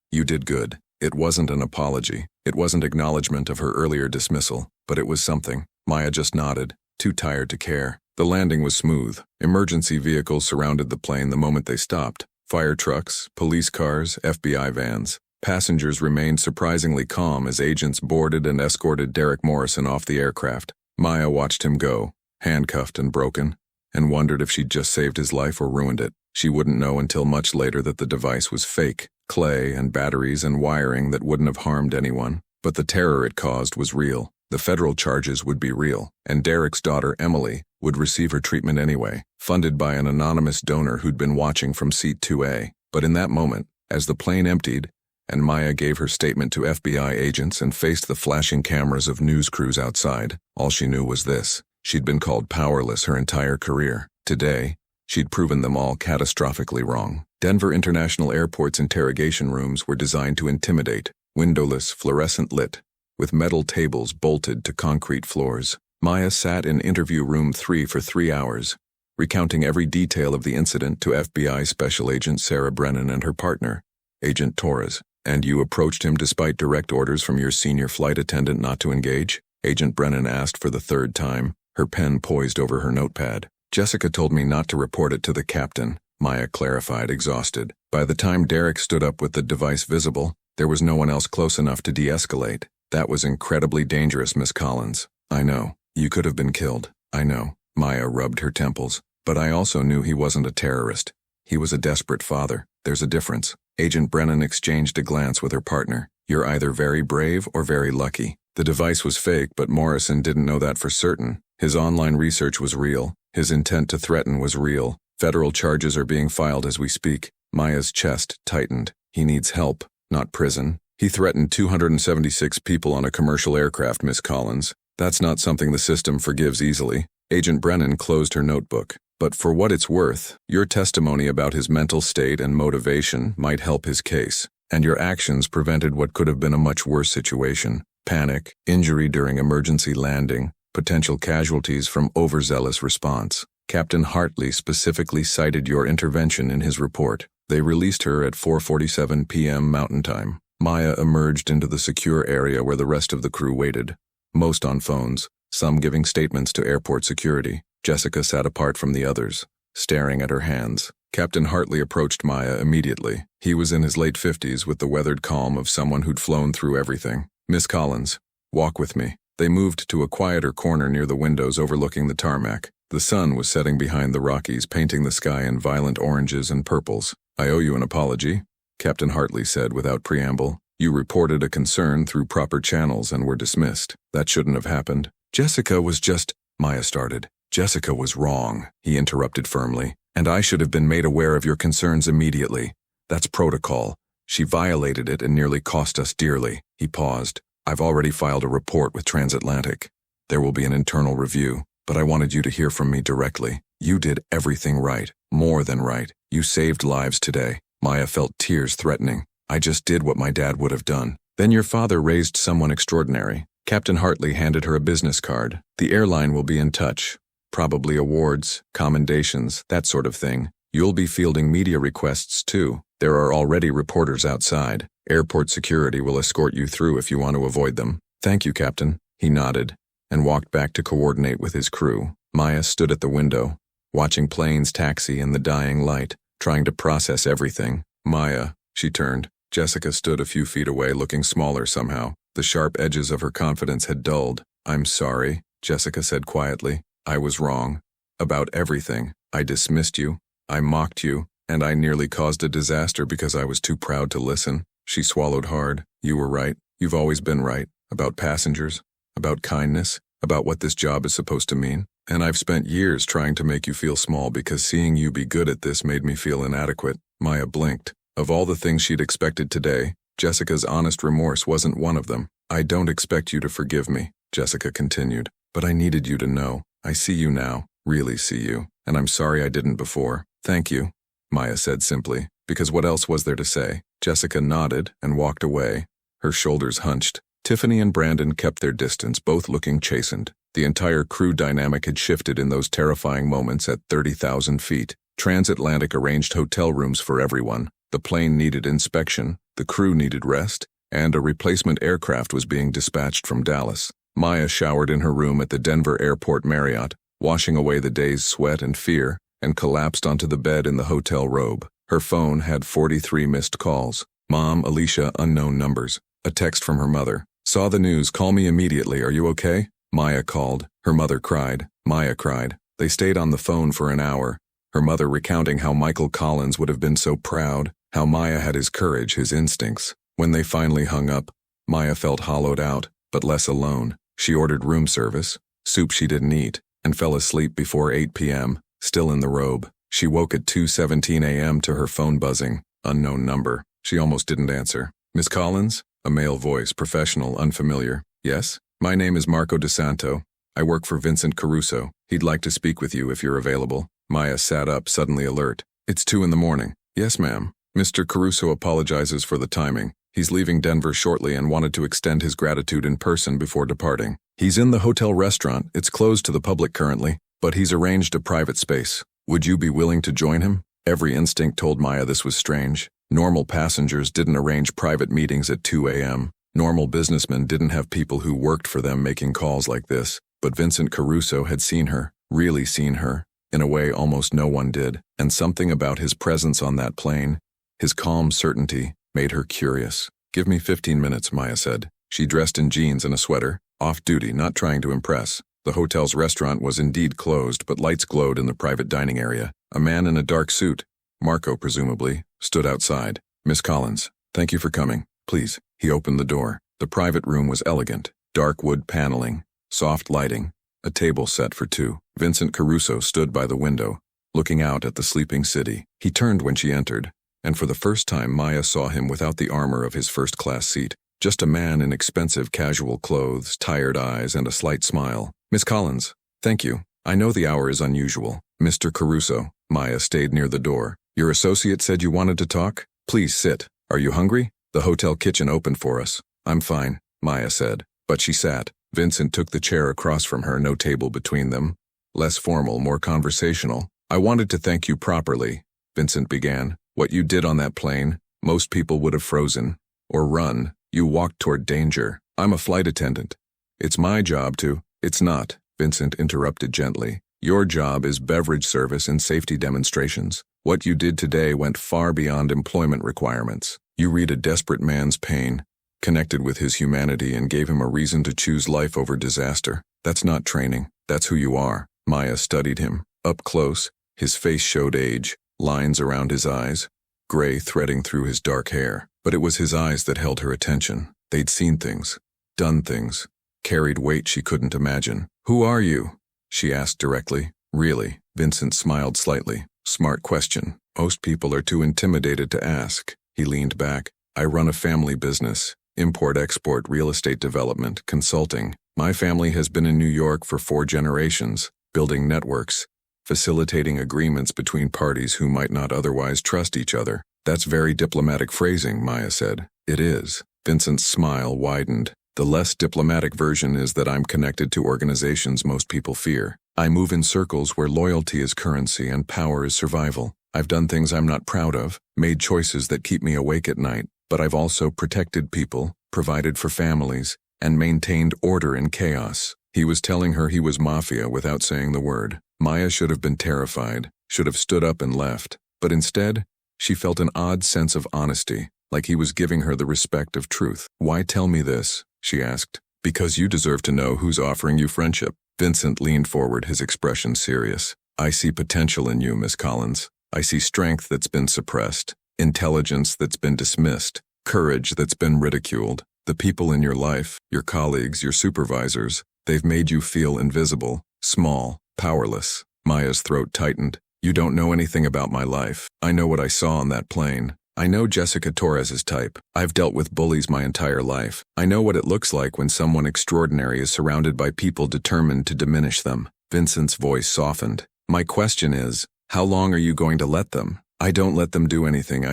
You did good. It wasn't an apology. It wasn't acknowledgement of her earlier dismissal, but it was something. Maya just nodded, too tired to care. The landing was smooth. Emergency vehicles surrounded the plane the moment they stopped. Fire trucks, police cars, FBI vans. Passengers remained surprisingly calm as agents boarded and escorted Derek Morrison off the aircraft. Maya watched him go, handcuffed and broken, and wondered if she'd just saved his life or ruined it. She wouldn't know until much later that the device was fake, clay and batteries and wiring that wouldn't have harmed anyone. But the terror it caused was real. The federal charges would be real, and Derek's daughter, Emily, would receive her treatment anyway, funded by an anonymous donor who'd been watching from seat 2A. But in that moment, as the plane emptied, and Maya gave her statement to FBI agents and faced the flashing cameras of news crews outside, all she knew was this: she'd been called powerless her entire career. Today, she'd proven them all catastrophically wrong. Denver International Airport's interrogation rooms were designed to intimidate, windowless, fluorescent lit, with metal tables bolted to concrete floors. Maya sat in interview room 3 for 3 hours, recounting every detail of the incident to FBI Special Agent Sarah Brennan and her partner, Agent Torres. "And you approached him despite direct orders from your senior flight attendant not to engage?" Agent Brennan asked for the third time, her pen poised over her notepad. "Jessica told me not to report it to the captain," Maya clarified, exhausted. By the time Derek stood up with the device visible, there was no one else close enough to de-escalate. "That was incredibly dangerous, Miss Collins." "I know. You could have been killed." "I know." Maya rubbed her temples. "But I also knew he wasn't a terrorist. He was a desperate father. There's a difference." Agent Brennan exchanged a glance with her partner. "You're either very brave or very lucky." The device was fake, but Morrison didn't know that for certain. His online research was real. His intent to threaten was real. Federal charges are being filed as we speak. Maya's chest tightened. He needs help, not prison. He threatened 276 people on a commercial aircraft, Miss Collins. That's not something the system forgives easily. Agent Brennan closed her notebook. "But for what it's worth, your testimony about his mental state and motivation might help his case. And your actions prevented what could have been a much worse situation. Panic, injury during emergency landing, potential casualties from overzealous response. Captain Hartley specifically cited your intervention in his report." They released her at 4:47 p.m. Mountain Time. Maya emerged into the secure area where the rest of the crew waited, most on phones, some giving statements to airport security. Jessica sat apart from the others, staring at her hands. Captain Hartley approached Maya immediately. He was in his late 50s with the weathered calm of someone who'd flown through everything. "Miss Collins, walk with me." They moved to a quieter corner near the windows overlooking the tarmac. The sun was setting behind the Rockies, painting the sky in violent oranges and purples. "I owe you an apology," Captain Hartley said without preamble. "You reported a concern through proper channels and were dismissed. That shouldn't have happened." "Jessica was just—" Maya started. "Jessica was wrong," he interrupted firmly, "and I should have been made aware of your concerns immediately. That's protocol. She violated it and nearly cost us dearly." He paused. "I've already filed a report with Transatlantic. There will be an internal review, but I wanted you to hear from me directly. You did everything right, more than right. You saved lives today." Maya felt tears threatening. "I just did what my dad would have done." "Then your father raised someone extraordinary." Captain Hartley handed her a business card. "The airline will be in touch. Probably awards, commendations, that sort of thing. You'll be fielding media requests too. There are already reporters outside. Airport security will escort you through if you want to avoid them." "Thank you, Captain." He nodded and walked back to coordinate with his crew. Maya stood at the window, watching planes taxi in the dying light, trying to process everything. "Maya," she turned. Jessica stood a few feet away, looking smaller somehow. The sharp edges of her confidence had dulled. "I'm sorry," Jessica said quietly. "I was wrong. About everything. I dismissed you. I mocked you. And I nearly caused a disaster because I was too proud to listen." She swallowed hard. "You were right. You've always been right. About passengers. About kindness. About what this job is supposed to mean. And I've spent years trying to make you feel small because seeing you be good at this made me feel inadequate." Maya blinked. Of all the things she'd expected today, Jessica's honest remorse wasn't one of them. "I don't expect you to forgive me," Jessica continued. "But I needed you to know. I see you now, really see you. And I'm sorry I didn't before." "Thank you," Maya said simply, because what else was there to say? Jessica nodded and walked away, her shoulders hunched. Tiffany and Brandon kept their distance, both looking chastened. The entire crew dynamic had shifted in those terrifying moments at 30,000 feet. Transatlantic arranged hotel rooms for everyone. The plane needed inspection, the crew needed rest, and a replacement aircraft was being dispatched from Dallas. Maya showered in her room at the Denver Airport Marriott, washing away the day's sweat and fear, and collapsed onto the bed in the hotel robe. Her phone had 43 missed calls. Mom, Alicia, unknown numbers. A text from her mother. "Saw the news, call me immediately, are you okay?" Maya called. Her mother cried. Maya cried. They stayed on the phone for an hour, her mother recounting how Michael Collins would have been so proud, how Maya had his courage, his instincts. When they finally hung up, Maya felt hollowed out, but less alone. She ordered room service, soup she didn't eat, and fell asleep before 8 p.m., still in the robe. She woke at 2:17 a.m. to her phone buzzing. Unknown number. She almost didn't answer. Miss Collins? A male voice, professional, unfamiliar. Yes? My name is Marco DeSanto. I work for Vincent Caruso. He'd like to speak with you if you're available. Maya sat up, suddenly alert. It's 2 in the morning. Yes, ma'am. Mr. Caruso apologizes for the timing. He's leaving Denver shortly and wanted to extend his gratitude in person before departing. He's in the hotel restaurant. It's closed to the public currently, but he's arranged a private space. Would you be willing to join him? Every instinct told Maya this was strange. Normal passengers didn't arrange private meetings at 2 a.m. Normal businessmen didn't have people who worked for them making calls like this. But Vincent Caruso had seen her, really seen her, in a way almost no one did, and something about his presence on that plane, his calm certainty, made her curious. Give me 15 minutes, Maya said. She dressed in jeans and a sweater, off-duty, not trying to impress. The hotel's restaurant was indeed closed, but lights glowed in the private dining area. A man in a dark suit, Marco presumably, stood outside. Miss Collins, thank you for coming. Please. He opened the door. The private room was elegant, dark wood paneling, soft lighting, a table set for two. Vincent Caruso stood by the window, looking out at the sleeping city. He turned when she entered, and for the first time Maya saw him without the armor of his first-class seat. Just a man in expensive casual clothes, tired eyes, and a slight smile. Miss Collins, thank you. I know the hour is unusual. Mr. Caruso, Maya stayed near the door. Your associate said you wanted to talk? Please sit. Are you hungry? The hotel kitchen opened for us. I'm fine, Maya said. But she sat. Vincent took the chair across from her, no table between them. Less formal, more conversational. I wanted to thank you properly, Vincent began. What you did on that plane, most people would have frozen. Or run. You walked toward danger. I'm a flight attendant. It's my job to... It's not, Vincent interrupted gently. Your job is beverage service and safety demonstrations. What you did today went far beyond employment requirements. You read a desperate man's pain, connected with his humanity, and gave him a reason to choose life over disaster. That's not training. That's who you are. Maya studied him. Up close, his face showed age, lines around his eyes, gray threading through his dark hair. But it was his eyes that held her attention. They'd seen things, done things, carried weight she couldn't imagine. Who are you? She asked directly. Really? Vincent smiled slightly. Smart question. Most people are too intimidated to ask. He leaned back. I run a family business. Import-export, real estate development, consulting. My family has been in New York for 4 generations, building networks, facilitating agreements between parties who might not otherwise trust each other. That's very diplomatic phrasing, Maya said. It is. Vincent's smile widened. The less diplomatic version is that I'm connected to organizations most people fear. I move in circles where loyalty is currency and power is survival. I've done things I'm not proud of, made choices that keep me awake at night, but I've also protected people, provided for families, and maintained order in chaos. He was telling her he was Mafia without saying the word. Maya should have been terrified, should have stood up and left, but instead, she felt an odd sense of honesty, like he was giving her the respect of truth. Why tell me this? She asked. Because you deserve to know who's offering you friendship. Vincent leaned forward, his expression serious. I see potential in you, Miss Collins. I see strength that's been suppressed, intelligence that's been dismissed, courage that's been ridiculed. The people in your life, your colleagues, your supervisors, they've made you feel invisible, small, powerless. Maya's throat tightened. You don't know anything about my life. I know what I saw on that plane. I know Jessica Torres's type. I've dealt with bullies my entire life. I know what it looks like when someone extraordinary is surrounded by people determined to diminish them. Vincent's voice softened. My question is, how long are you going to let them? I don't let them do anything,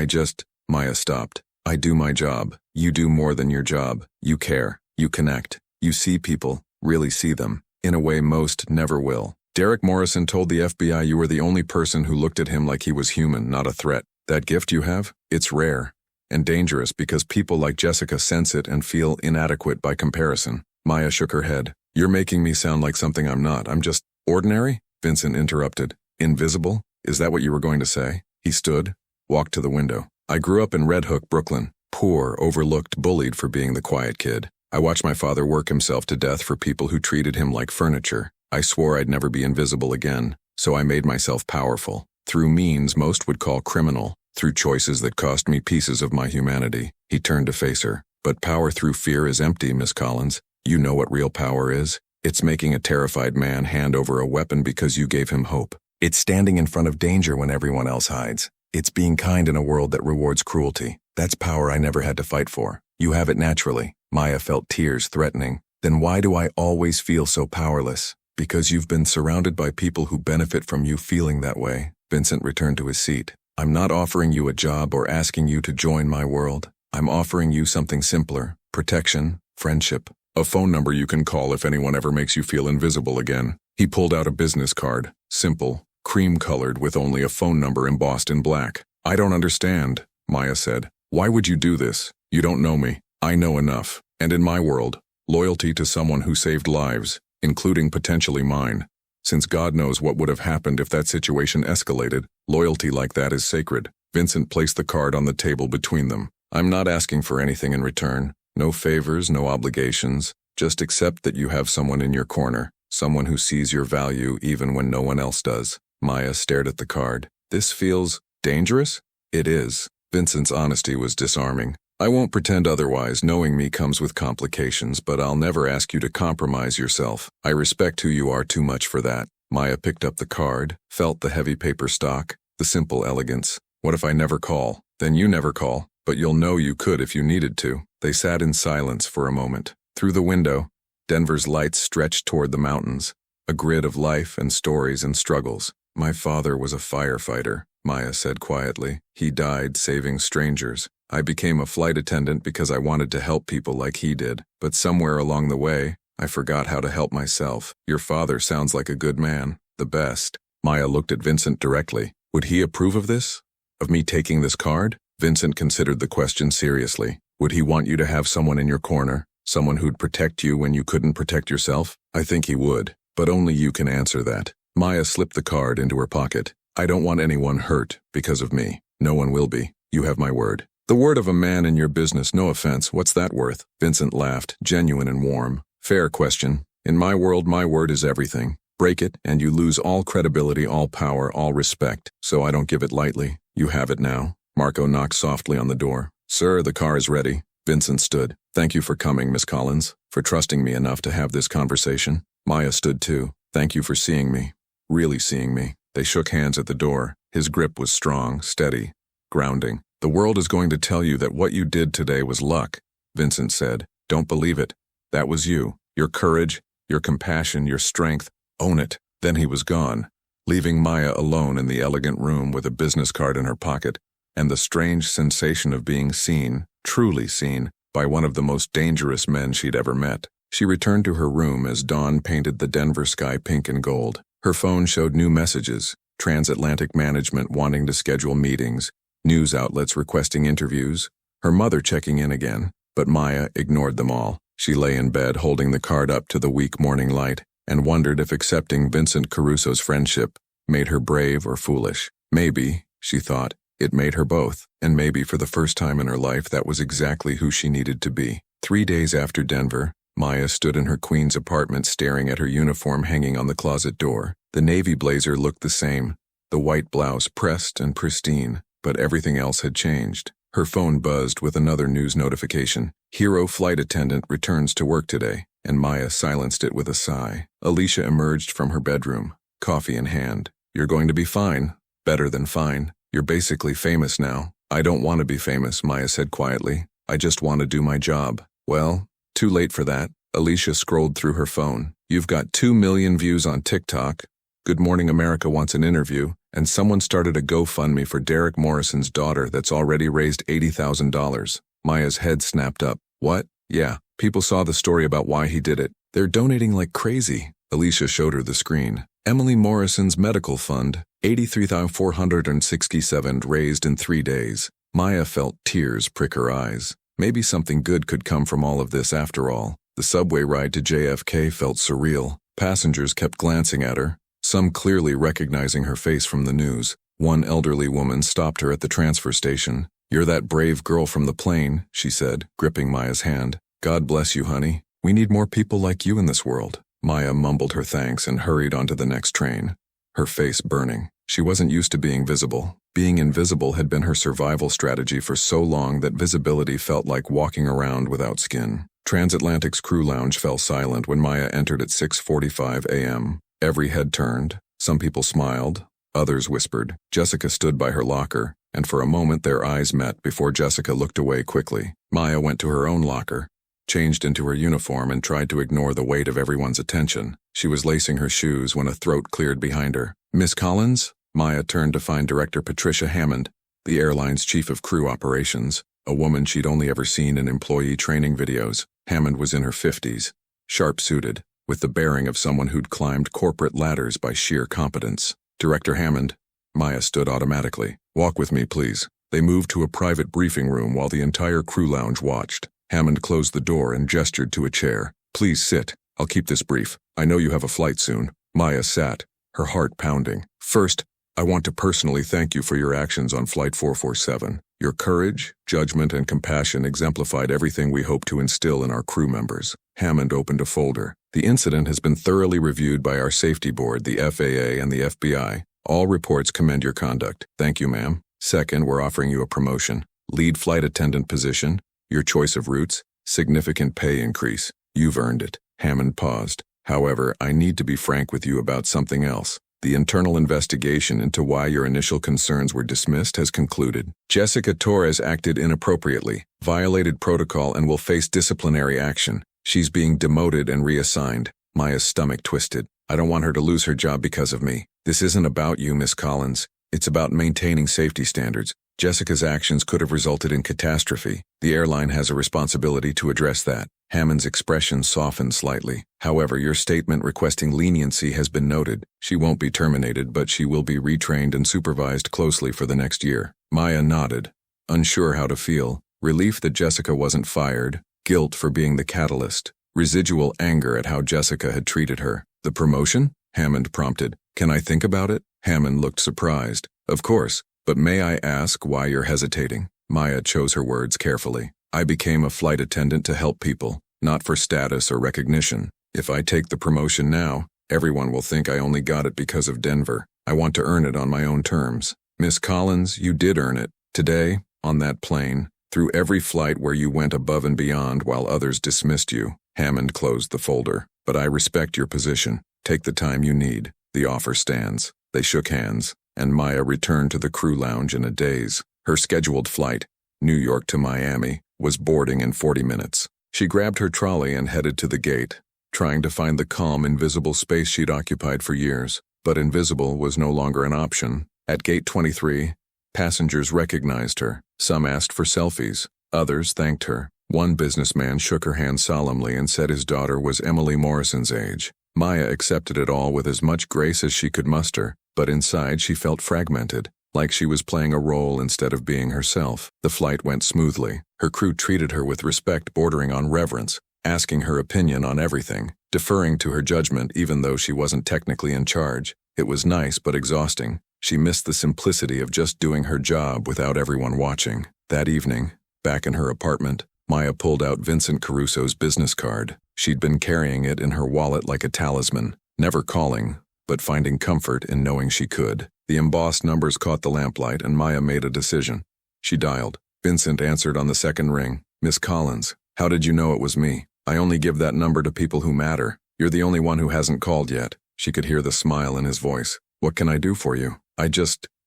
Maya stopped. I do my job. You do more than your job. You care. You connect. You see people, really see them, in a way most never will. Derek Morrison told the FBI you were the only person who looked at him like he was human, not a threat. That gift you have? It's rare and dangerous because people like Jessica sense it and feel inadequate by comparison. Maya shook her head. You're making me sound like something I'm not. I'm just ordinary? Vincent interrupted. Invisible? Is that what you were going to say? He stood, walked to the window. I grew up in Red Hook, Brooklyn. Poor, overlooked, bullied for being the quiet kid. I watched my father work himself to death for people who treated him like furniture. I swore I'd never be invisible again, so I made myself powerful. through means most would call criminal, through choices that cost me pieces of my humanity. He turned to face her. But power through fear is empty, Miss Collins. You know what real power is? It's making a terrified man hand over a weapon because you gave him hope. It's standing in front of danger when everyone else hides. It's being kind in a world that rewards cruelty. That's power I never had to fight for. You have it naturally. Maya felt tears threatening. Then why do I always feel so powerless? Because you've been surrounded by people who benefit from you feeling that way. Vincent returned to his seat. I'm not offering you a job or asking you to join my world. I'm offering you something simpler: protection, friendship, a phone number you can call if anyone ever makes you feel invisible again. He pulled out a business card, simple, cream-colored with only a phone number embossed in black. I don't understand, Maya said. Why would you do this? You don't know me. I know enough. And in my world, loyalty to someone who saved lives, including potentially mine. Since God knows what would have happened if that situation escalated, loyalty like that is sacred. Vincent placed the card on the table between them. I'm not asking for anything in return. No favors, no obligations. Just accept that you have someone in your corner, someone who sees your value even when no one else does. Maya stared at the card. This feels dangerous? It is. Vincent's honesty was disarming. I won't pretend otherwise. Knowing me comes with complications, but I'll never ask you to compromise yourself. I respect who you are too much for that. Maya picked up the card, felt the heavy paper stock, the simple elegance. What if I never call? Then you never call, but you'll know you could if you needed to. They sat in silence for a moment. Through the window, Denver's lights stretched toward the mountains, a grid of life and stories and struggles. My father was a firefighter, Maya said quietly. He died saving strangers. I became a flight attendant because I wanted to help people like he did, but somewhere along the way, I forgot how to help myself. Your father sounds like a good man, the best. Maya looked at Vincent directly. Would he approve of this? Of me taking this card? Vincent considered the question seriously. Would he want you to have someone in your corner, someone who'd protect you when you couldn't protect yourself? I think he would, but only you can answer that. Maya slipped the card into her pocket. I don't want anyone hurt because of me. No one will be. You have my word. The word of a man in your business, no offense, what's that worth? Vincent laughed, genuine and warm. Fair question. In my world, my word is everything. Break it, and you lose all credibility, all power, all respect. So I don't give it lightly. You have it now. Marco knocked softly on the door. Sir, the car is ready. Vincent stood. Thank you for coming, Miss Collins, for trusting me enough to have this conversation. Maya stood too. Thank you for seeing me. Really seeing me. They shook hands at the door. His grip was strong, steady, grounding. The world is going to tell you that what you did today was luck, Vincent said. Don't believe it. That was you. Your courage, your compassion, your strength. Own it. Then he was gone, leaving Maya alone in the elegant room with a business card in her pocket and the strange sensation of being seen, truly seen, by one of the most dangerous men she'd ever met. She returned to her room as dawn painted the Denver sky pink and gold. Her phone showed new messages: transatlantic management wanting to schedule meetings, news outlets requesting interviews, her mother checking in again. But Maya ignored them all. She lay in bed holding the card up to the weak morning light and wondered if accepting Vincent Caruso's friendship made her brave or foolish. Maybe, she thought, it made her both, and maybe for the first time in her life that was exactly who she needed to be. 3 days after Denver, Maya stood in her Queens apartment staring at her uniform hanging on the closet door. The navy blazer looked the same, the white blouse pressed and pristine, but everything else had changed. Her phone buzzed with another news notification. Hero flight attendant returns to work today, and Maya silenced it with a sigh. Alicia emerged from her bedroom, coffee in hand. You're going to be fine. Better than fine. You're basically famous now. I don't want to be famous, Maya said quietly. I just want to do my job. Well, too late for that. Alicia scrolled through her phone. You've got 2 million views on TikTok. Good Morning America wants an interview, and someone started a GoFundMe for Derek Morrison's daughter that's already raised $80,000. Maya's head snapped up. What? Yeah, people saw the story about why he did it. They're donating like crazy. Alicia showed her the screen. Emily Morrison's medical fund, $83,467 raised in 3 days. Maya felt tears prick her eyes. Maybe something good could come from all of this after all. The subway ride to JFK felt surreal. Passengers kept glancing at her, some clearly recognizing her face from the news. One elderly woman stopped her at the transfer station. You're that brave girl from the plane, she said, gripping Maya's hand. God bless you, honey. We need more people like you in this world. Maya mumbled her thanks and hurried onto the next train. her face burning. She wasn't used to being visible. Being invisible had been her survival strategy for so long that visibility felt like walking around without skin. Transatlantic's crew lounge fell silent when Maya entered at 6:45 a.m. Every head turned. Some people smiled. Others whispered. Jessica stood by her locker, and for a moment their eyes met before Jessica looked away quickly. Maya went to her own locker, changed into her uniform, and tried to ignore the weight of everyone's attention. She was lacing her shoes when a throat cleared behind her. "Miss Collins?" Maya turned to find Director Patricia Hammond, the airline's chief of crew operations, a woman she'd only ever seen in employee training videos. Hammond was in her 50s, sharp-suited, with the bearing of someone who'd climbed corporate ladders by sheer competence. "Director Hammond." Maya stood automatically. "Walk with me, please." They moved to a private briefing room while the entire crew lounge watched. Hammond closed the door and gestured to a chair. "Please sit. I'll keep this brief. I know you have a flight soon." Maya sat, her heart pounding. "First, I want to personally thank you for your actions on Flight 447. Your courage, judgment, and compassion exemplified everything we hope to instill in our crew members." Hammond opened a folder. "The incident has been thoroughly reviewed by our safety board, the FAA, and the FBI. All reports commend your conduct." "Thank you, ma'am." "Second, we're offering you a promotion. Lead flight attendant position, your choice of routes, significant pay increase. You've earned it." Hammond paused. "However, I need to be frank with you about something else. The internal investigation into why your initial concerns were dismissed has concluded. Jessica Torres acted inappropriately, violated protocol, and will face disciplinary action. She's being demoted and reassigned." Maya's stomach twisted. "I don't want her to lose her job because of me. This isn't about you, Miss Collins. It's about maintaining safety standards. Jessica's actions could have resulted in catastrophe. The airline has a responsibility to address that." Hammond's expression softened slightly. "However, your statement requesting leniency has been noted. She won't be terminated, but she will be retrained and supervised closely for the next year." Maya nodded, unsure how to feel. Relief that Jessica wasn't fired, guilt for being the catalyst, residual anger at how Jessica had treated her. "The promotion?" Hammond prompted. "Can I think about it?" Hammond looked surprised. "Of course, but may I ask why you're hesitating?" Maya chose her words carefully. "I became a flight attendant to help people, not for status or recognition. If I take the promotion now, everyone will think I only got it because of Denver. I want to earn it on my own terms." "Miss Collins, you did earn it. Today, on that plane, through every flight where you went above and beyond while others dismissed you." Hammond closed the folder. "But I respect your position. Take the time you need. The offer stands." They shook hands, and Maya returned to the crew lounge in a daze. Her scheduled flight, New York to Miami, was boarding in 40 minutes. She grabbed her trolley and headed to the gate, trying to find the calm, invisible space she'd occupied for years. But invisible was no longer an option. At gate 23, passengers recognized her. Some asked for selfies. Others thanked her. One businessman shook her hand solemnly and said his daughter was Emily Morrison's age. Maya accepted it all with as much grace as she could muster, but inside she felt fragmented, like she was playing a role instead of being herself. The flight went smoothly. Her crew treated her with respect bordering on reverence, asking her opinion on everything, deferring to her judgment even though she wasn't technically in charge. It was nice but exhausting. She missed the simplicity of just doing her job without everyone watching. That evening, back in her apartment, Maya pulled out Vincent Caruso's business card. She'd been carrying it in her wallet like a talisman, never calling, but finding comfort in knowing she could. The embossed numbers caught the lamplight, and Maya made a decision. She dialed. Vincent answered on the second ring. "Miss Collins, how did you know it was me? I only give that number to people who matter. You're the only one who hasn't called yet." She could hear the smile in his voice. "What can I do for you?"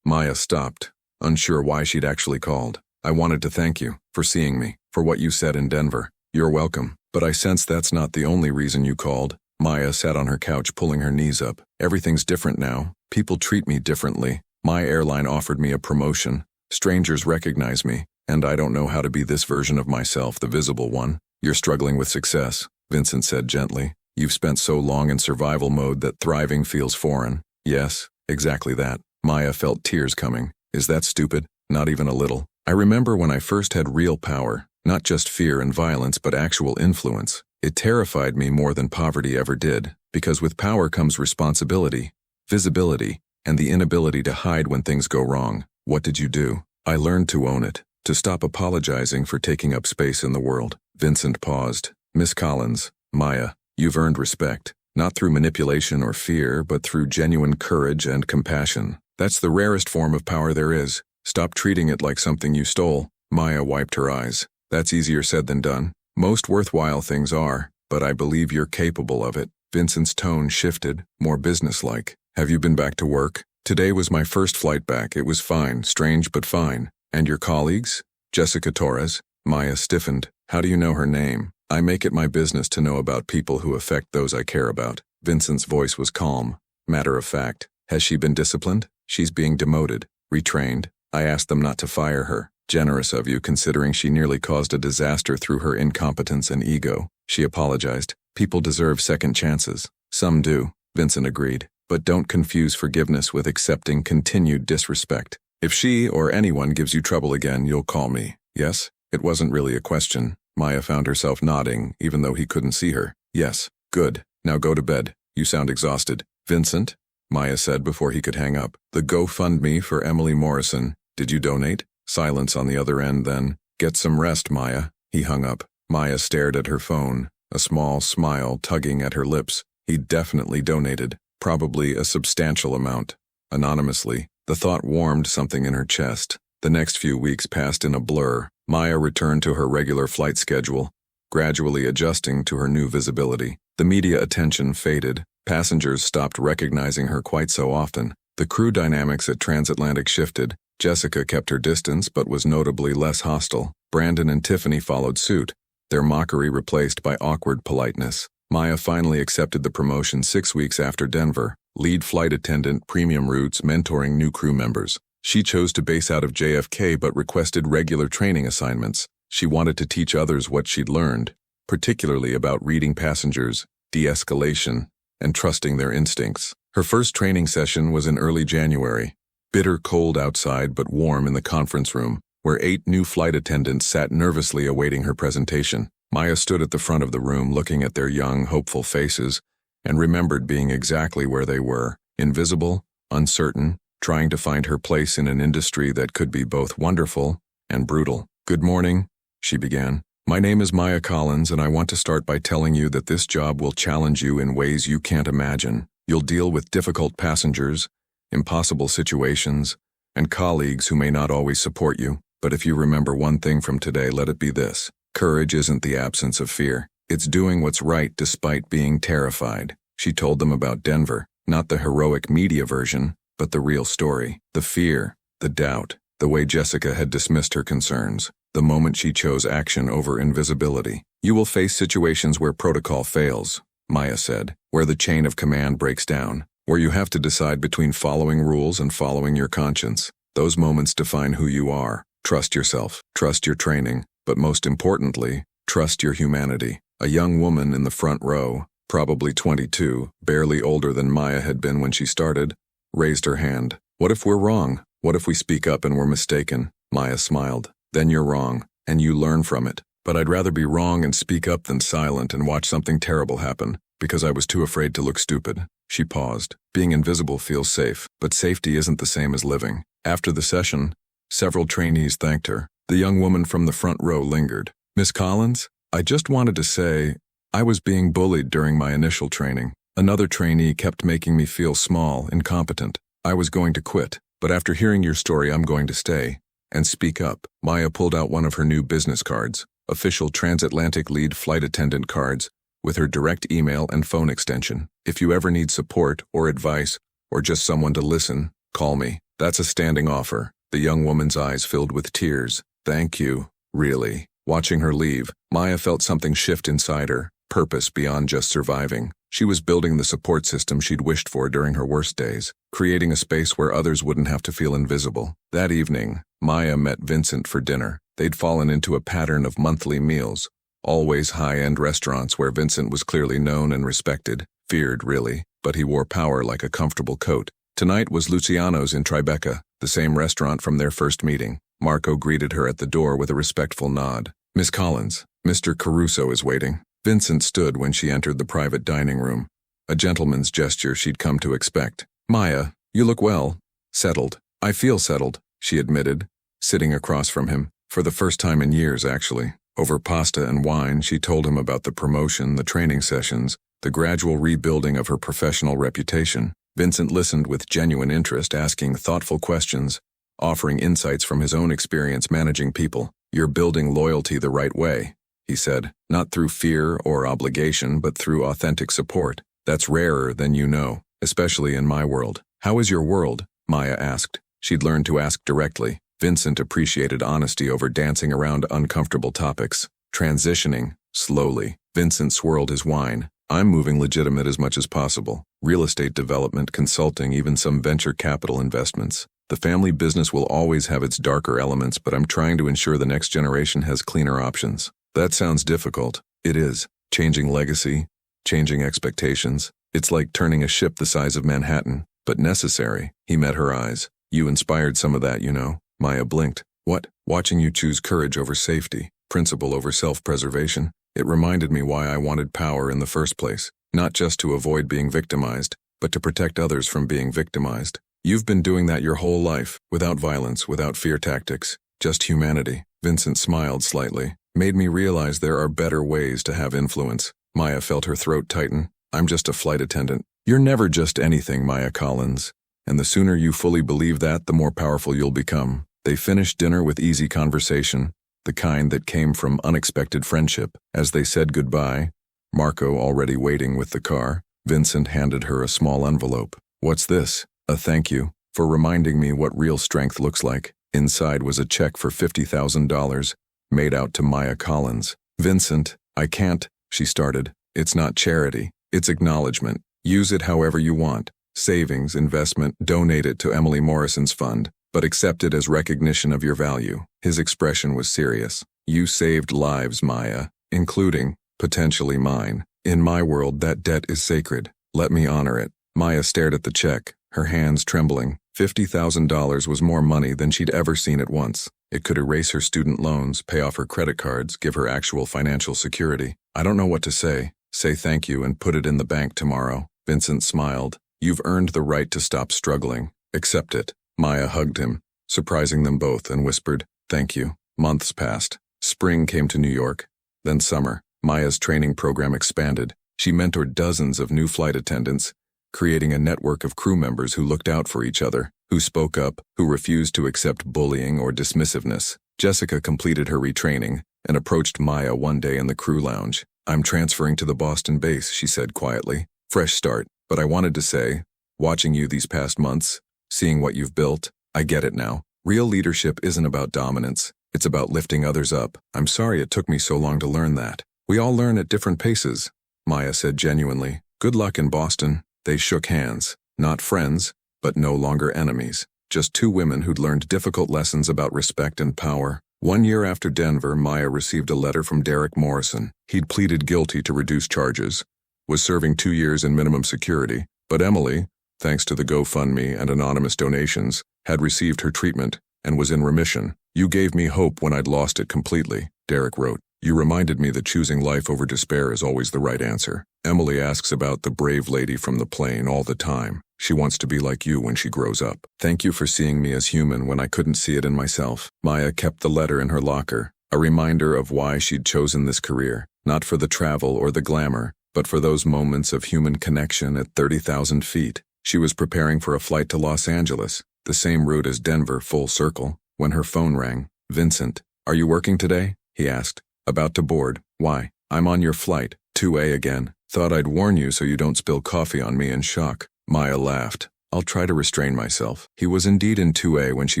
Maya stopped, unsure why she'd actually called. "I wanted to thank you for seeing me, for what you said in Denver." "You're welcome, but I sense that's not the only reason you called." Maya sat on her couch pulling her knees up. "Everything's different now. People treat me differently. My airline offered me a promotion. Strangers recognize me, and I don't know how to be this version of myself, the visible one." "You're struggling with success," Vincent said gently. "You've spent so long in survival mode that thriving feels foreign." "Yes, exactly that." Maya felt tears coming. "Is that stupid?" "Not even a little. I remember when I first had real power, not just fear and violence but actual influence. It terrified me more than poverty ever did, because with power comes responsibility, visibility, and the inability to hide when things go wrong. What did you do?" "I learned to own it, to stop apologizing for taking up space in the world." Vincent paused. "Miss Collins, Maya, you've earned respect. not through manipulation or fear, but through genuine courage and compassion. That's the rarest form of power there is. Stop treating it like something you stole. Maya wiped her eyes. That's easier said than done. Most worthwhile things are, but I believe you're capable of it. Vincent's tone shifted, more businesslike. Have you been back to work? Today was my first flight back. It was fine, strange but fine. And your colleagues? Jessica Torres. Maya stiffened. How do you know her name? I make it my business to know about people who affect those I care about. Vincent's voice was calm, matter of fact. Has she been disciplined? She's being demoted, retrained. I asked them not to fire her. Generous of you, considering she nearly caused a disaster through her incompetence and ego. She apologized. People deserve second chances. Some do, Vincent agreed. But don't confuse forgiveness with accepting continued disrespect. If she or anyone gives you trouble again, you'll call me. Yes? It wasn't really a question. Maya found herself nodding, even though he couldn't see her. Yes. Good. Now go to bed. You sound exhausted. Vincent? Maya said before he could hang up. The GoFundMe for Emily Morrison. Did you donate? Silence on the other end then. Get some rest, Maya. He hung up. Maya stared at her phone, a small smile tugging at her lips. He definitely donated. Probably a substantial amount. Anonymously. The thought warmed something in her chest. The next few weeks passed in a blur. Maya returned to her regular flight schedule, gradually adjusting to her new visibility. The media attention faded. Passengers stopped recognizing her quite so often. The crew dynamics at Transatlantic shifted. Jessica kept her distance but was notably less hostile. Brandon and Tiffany followed suit, their mockery replaced by awkward politeness. Maya finally accepted the promotion 6 weeks after Denver, lead flight attendant, premium routes, mentoring new crew members. She chose to base out of JFK but requested regular training assignments. She wanted to teach others what she'd learned, particularly about reading passengers, de-escalation, and trusting their instincts. Her first training session was in early January. Bitter cold outside but warm in the conference room, where 8 new flight attendants sat nervously awaiting her presentation. Maya stood at the front of the room looking at their young, hopeful faces, and remembered being exactly where they were, invisible, uncertain, trying to find her place in an industry that could be both wonderful and brutal. Good morning, she began. My name is Maya Collins, and I want to start by telling you that this job will challenge you in ways you can't imagine. You'll deal with difficult passengers, impossible situations, and colleagues who may not always support you. But if you remember one thing from today, let it be this. Courage isn't the absence of fear. It's doing what's right despite being terrified. She told them about Denver, not the heroic media version, but the real story. The fear, the doubt, the way Jessica had dismissed her concerns, the moment she chose action over invisibility. You will face situations where protocol fails, Maya said, where the chain of command breaks down, where you have to decide between following rules and following your conscience. Those moments define who you are. Trust yourself, trust your training, but most importantly, trust your humanity. A young woman in the front row, probably 22, barely older than Maya had been when she started, raised her hand. What if we're wrong? What if we speak up and we're mistaken? Maya smiled. Then you're wrong, and you learn from it. But I'd rather be wrong and speak up than silent and watch something terrible happen, because I was too afraid to look stupid. She paused. Being invisible feels safe, but safety isn't the same as living. After the session, several trainees thanked her. The young woman from the front row lingered. Miss Collins, I just wanted to say, I was being bullied during my initial training. Another trainee kept making me feel small, incompetent. I was going to quit, but after hearing your story, I'm going to stay and speak up. Maya pulled out one of her new business cards, official Transatlantic lead flight attendant cards, with her direct email and phone extension. If you ever need support or advice or just someone to listen, call me. That's a standing offer. The young woman's eyes filled with tears. Thank you, really. Watching her leave, Maya felt something shift inside her, purpose beyond just surviving. She was building the support system she'd wished for during her worst days, creating a space where others wouldn't have to feel invisible. That evening, Maya met Vincent for dinner. They'd fallen into a pattern of monthly meals, always high-end restaurants where Vincent was clearly known and respected, feared really, but he wore power like a comfortable coat. Tonight was Luciano's in Tribeca, the same restaurant from their first meeting. Marco greeted her at the door with a respectful nod. Miss Collins, Mr. Caruso is waiting. Vincent stood when she entered the private dining room, a gentleman's gesture she'd come to expect. Maya, you look well. Settled. I feel settled, she admitted, sitting across from him. For the first time in years, actually. Over pasta and wine, she told him about the promotion, the training sessions, the gradual rebuilding of her professional reputation. Vincent listened with genuine interest, asking thoughtful questions, offering insights from his own experience managing people. "You're building loyalty the right way," he said, "not through fear or obligation, but through authentic support. That's rarer than you know, especially in my world." "How is your world?" Maya asked. She'd learned to ask directly. Vincent appreciated honesty over dancing around uncomfortable topics. Transitioning, slowly. Vincent swirled his wine. "I'm moving legitimate as much as possible. Real estate development, consulting, even some venture capital investments. The family business will always have its darker elements, but I'm trying to ensure the next generation has cleaner options." "That sounds difficult." "It is. Changing legacy, changing expectations. It's like turning a ship the size of Manhattan, but necessary." He met her eyes. "You inspired some of that, you know." Maya blinked. "What?" "Watching you choose courage over safety, principle over self-preservation. It reminded me why I wanted power in the first place. Not just to avoid being victimized, but to protect others from being victimized. You've been doing that your whole life, without violence, without fear tactics, just humanity." Vincent smiled slightly. "Made me realize there are better ways to have influence." Maya felt her throat tighten. "I'm just a flight attendant." "You're never just anything, Maya Collins. And the sooner you fully believe that, the more powerful you'll become." They finished dinner with easy conversation, the kind that came from unexpected friendship. As they said goodbye, Marco already waiting with the car, Vincent handed her a small envelope. "What's this?" "A thank you for reminding me what real strength looks like." Inside was a check for $50,000, made out to Maya Collins. "Vincent, I can't," she started. "It's not charity. It's acknowledgement. Use it however you want. Savings, investment, donate it to Emily Morrison's fund, but accept it as recognition of your value." His expression was serious. "You saved lives, Maya, including, potentially mine. In my world, that debt is sacred. Let me honor it." Maya stared at the check, her hands trembling. $50,000 was more money than she'd ever seen at once. It could erase her student loans, pay off her credit cards, give her actual financial security. "I don't know what to say. Say thank you and put it in the bank tomorrow." Vincent smiled. "You've earned the right to stop struggling. Accept it." Maya hugged him, surprising them both, and whispered, "Thank you." Months passed. Spring came to New York, then summer. Maya's training program expanded. She mentored dozens of new flight attendants, creating a network of crew members who looked out for each other, who spoke up, who refused to accept bullying or dismissiveness. Jessica completed her retraining and approached Maya one day in the crew lounge. "I'm transferring to the Boston base," she said quietly. "Fresh start. But I wanted to say, watching you these past months, seeing what you've built, I get it now. Real leadership isn't about dominance. It's about lifting others up. I'm sorry it took me so long to learn that." "We all learn at different paces," Maya said genuinely. "Good luck in Boston." They shook hands. Not friends, but no longer enemies. Just two women who'd learned difficult lessons about respect and power. 1 year after Denver, Maya received a letter from Derek Morrison. He'd pleaded guilty to reduced charges, was serving 2 years in minimum security, but Emily, thanks to the GoFundMe and anonymous donations, had received her treatment and was in remission. "You gave me hope when I'd lost it completely," Derek wrote. "You reminded me that choosing life over despair is always the right answer. Emily asks about the brave lady from the plane all the time. She wants to be like you when she grows up. Thank you for seeing me as human when I couldn't see it in myself." Maya kept the letter in her locker, a reminder of why she'd chosen this career, not for the travel or the glamour, but for those moments of human connection at 30,000 feet. She was preparing for a flight to Los Angeles, the same route as Denver, full circle, when her phone rang. "Vincent, are you working today?" he asked. "About to board." "Why?" "I'm on your flight, 2A again. Thought I'd warn you so you don't spill coffee on me in shock." Maya laughed. "I'll try to restrain myself." He was indeed in 2A when she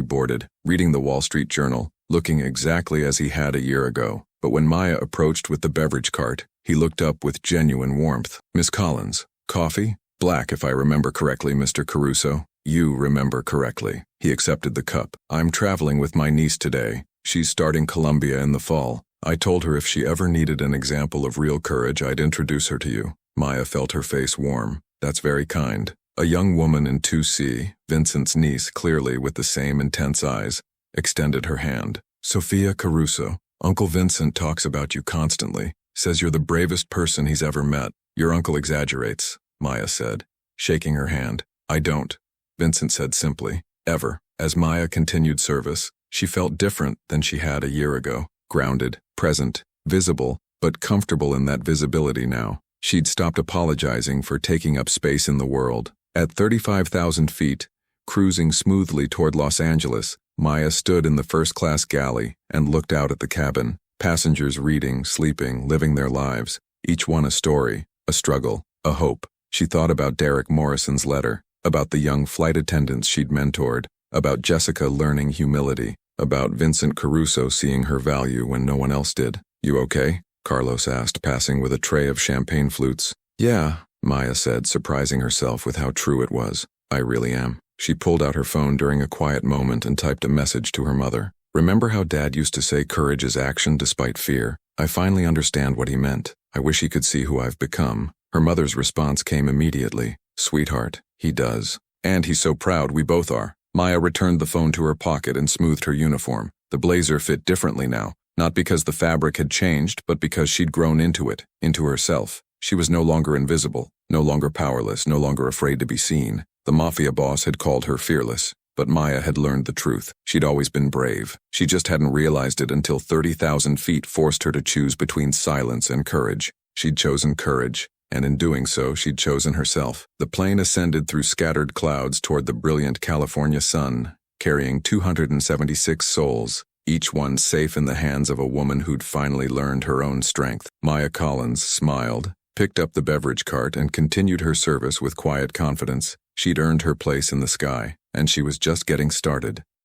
boarded, reading the Wall Street Journal, looking exactly as he had a year ago. But when Maya approached with the beverage cart, he looked up with genuine warmth. "Miss Collins, coffee? Black if I remember correctly, Mr. Caruso." "You remember correctly." He accepted the cup. "I'm traveling with my niece today. She's starting Columbia in the fall. I told her if she ever needed an example of real courage, I'd introduce her to you." Maya felt her face warm. "That's very kind." A young woman in 2C, Vincent's niece, clearly with the same intense eyes, extended her hand. "Sophia Caruso. Uncle Vincent talks about you constantly. Says you're the bravest person he's ever met." "Your uncle exaggerates," Maya said, shaking her hand. "I don't," Vincent said simply. "Ever." As Maya continued service, she felt different than she had a year ago. Grounded, present, visible, but comfortable in that visibility now. She'd stopped apologizing for taking up space in the world. At 35,000 feet, cruising smoothly toward Los Angeles, Maya stood in the first-class galley and looked out at the cabin. Passengers reading, sleeping, living their lives, each one a story, a struggle, a hope. She thought about Derek Morrison's letter, about the young flight attendants she'd mentored, about Jessica learning humility, about Vincent Caruso seeing her value when no one else did. "You okay?" Carlos asked, passing with a tray of champagne flutes. "Yeah," Maya said, surprising herself with how true it was. "I really am." She pulled out her phone during a quiet moment and typed a message to her mother. "Remember how Dad used to say courage is action despite fear? I finally understand what he meant. I wish he could see who I've become." Her mother's response came immediately. "Sweetheart, he does. And he's so proud, we both are." Maya returned the phone to her pocket and smoothed her uniform. The blazer fit differently now, not because the fabric had changed, but because she'd grown into it, into herself. She was no longer invisible, no longer powerless, no longer afraid to be seen. The Mafia boss had called her fearless, but Maya had learned the truth. She'd always been brave. She just hadn't realized it until 30,000 feet forced her to choose between silence and courage. She'd chosen courage, and in doing so, she'd chosen herself. The plane ascended through scattered clouds toward the brilliant California sun, carrying 276 souls, each one safe in the hands of a woman who'd finally learned her own strength. Maya Collins smiled, picked up the beverage cart, and continued her service with quiet confidence. She'd earned her place in the sky, and she was just getting started.